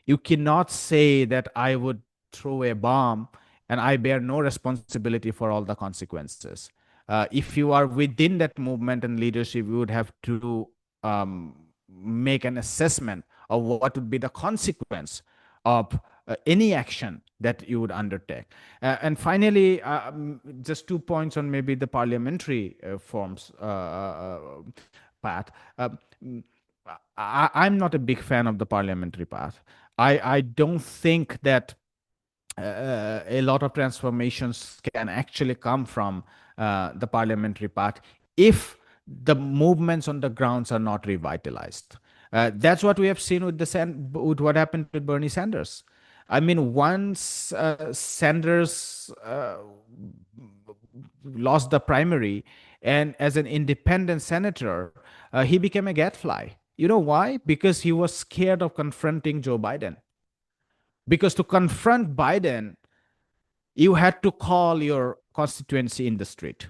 You cannot say that I would throw a bomb and I bear no responsibility for all the consequences. If you are within that movement and leadership, you would have to make an assessment of what would be the consequence of any action that you would undertake. And finally, just 2 points on maybe the parliamentary forms path. I'm not a big fan of the parliamentary path. I don't think that a lot of transformations can actually come from the parliamentary path if the movements on the grounds are not revitalized. That's what we have seen with what happened with Bernie Sanders. I mean, once Sanders lost the primary, and as an independent senator, he became a gadfly. You know why? Because he was scared of confronting Joe Biden. Because to confront Biden, you had to call your constituency in the street.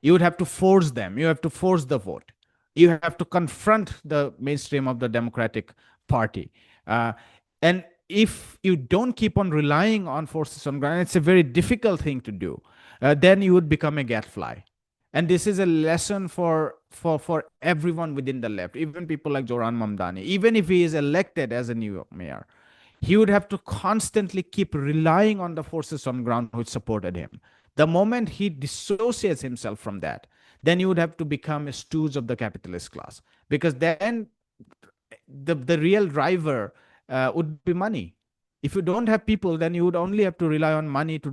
You would have to force them. You have to force the vote. You have to confront the mainstream of the Democratic Party. Uh, and if you don't keep on relying on forces on ground, it's a very difficult thing to do. Then you would become a gadfly. And this is a lesson for everyone within the left, even people like Zoran Mamdani. Even if he is elected as a New York mayor, he would have to constantly keep relying on the forces on ground which supported him. The moment he dissociates himself from that, then you would have to become a stooge of the capitalist class, because then the real driver would be money. If you don't have people, then you would only have to rely on money to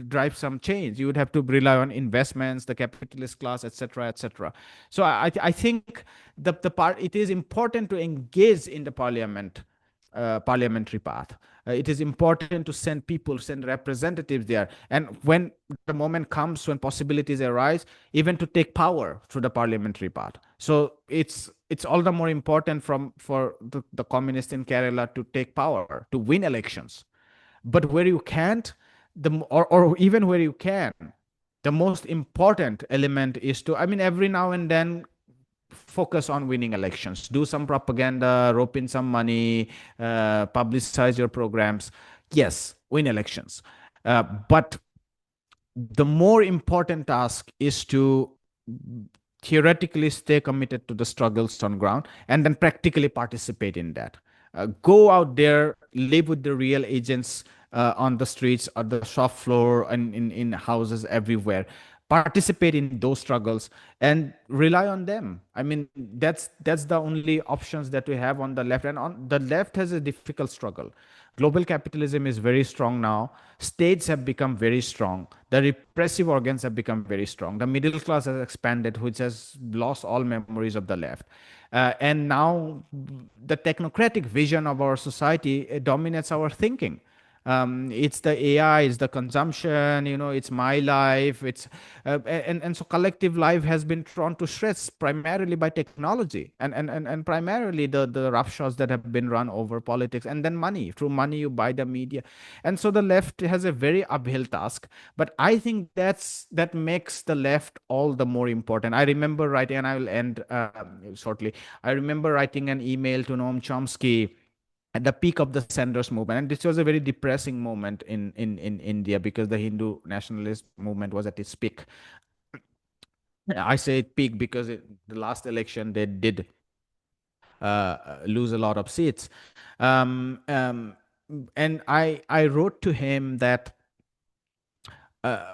drive some change. You would have to rely on investments, the capitalist class, etc., etc. So I think the part, it is important to engage in the parliamentary path. It is important to send people, send representatives there, and when the moment comes, when possibilities arise, even to take power through the parliamentary path. So it's all the more important for the communists in Kerala to take power, to win elections. But where you can't, or even where you can, the most important element is to, I mean, every now and then focus on winning elections, do some propaganda, rope in some money, publicize your programs. Yes, win elections. But the more important task is to theoretically stay committed to the struggles on ground and then practically participate in that. Go out there, live with the real agents on the streets, on the shop floor, and in houses everywhere. Participate in those struggles and rely on them. I mean, that's the only options that we have on the left. And on the left has a difficult struggle. Global capitalism is very strong now. States have become very strong. The repressive organs have become very strong. The middle class has expanded, which has lost all memories of the left. And now the technocratic vision of our society dominates our thinking. It's the AI, it's the consumption, it's my life, and so collective life has been torn to shreds primarily by technology, and primarily the roughshods that have been run over politics, and then money. Through money you buy the media, and so the left has a very uphill task. But I think that makes the left all the more important. I remember writing, and I will end shortly. I remember writing an email to Noam Chomsky at the peak of the Sanders movement. And this was a very depressing moment in India, because the Hindu nationalist movement was at its peak. I say peak because the last election they did lose a lot of seats. Um, um, and I wrote to him that uh,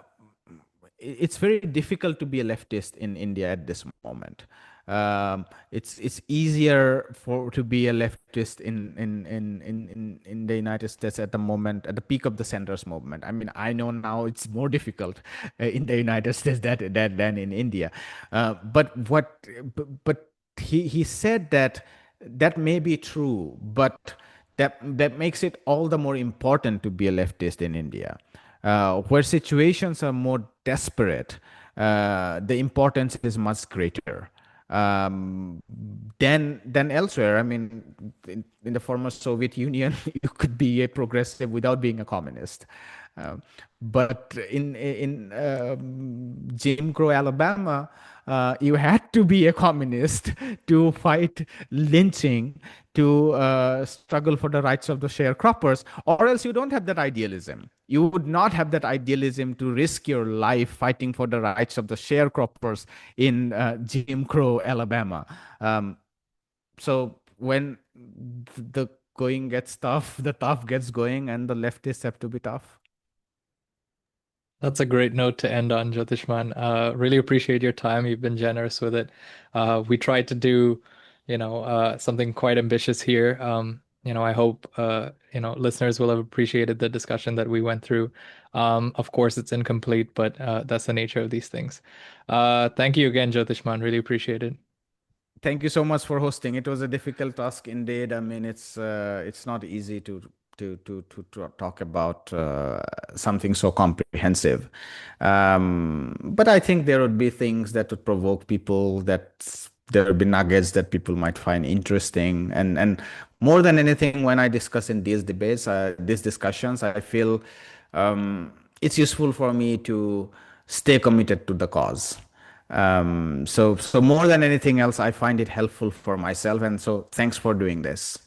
it's very difficult to be a leftist in India at this moment. It's easier for to be a leftist in the United States at the moment, at the peak of the Sanders movement. I mean, I know now it's more difficult in the United States than in India. But he said that that may be true, but that makes it all the more important to be a leftist in India, where situations are more desperate. The importance is much greater um, than elsewhere. I mean, in the former Soviet Union, you could be a progressive without being a communist. But in Jim Crow Alabama, you had to be a communist to fight lynching, to struggle for the rights of the sharecroppers, or else you don't have that idealism. You would not have that idealism to risk your life fighting for the rights of the sharecroppers in Jim Crow Alabama. So when the going gets tough, the tough gets going, and the leftists have to be tough. That's a great note to end on, Jyotishman. Really appreciate your time. You've been generous with it. We tried to do, something quite ambitious here. I hope, listeners will have appreciated the discussion that we went through. Of course, it's incomplete, but that's the nature of these things. Thank you again, Jyotishman. Really appreciate it. Thank you so much for hosting. It was a difficult task indeed. I mean, it's not easy to to talk about something so comprehensive. But I think there would be things that would provoke people, that there would be nuggets that people might find interesting. And more than anything, when I discuss in these debates, these discussions, I feel it's useful for me to stay committed to the cause. So more than anything else, I find it helpful for myself. And so thanks for doing this.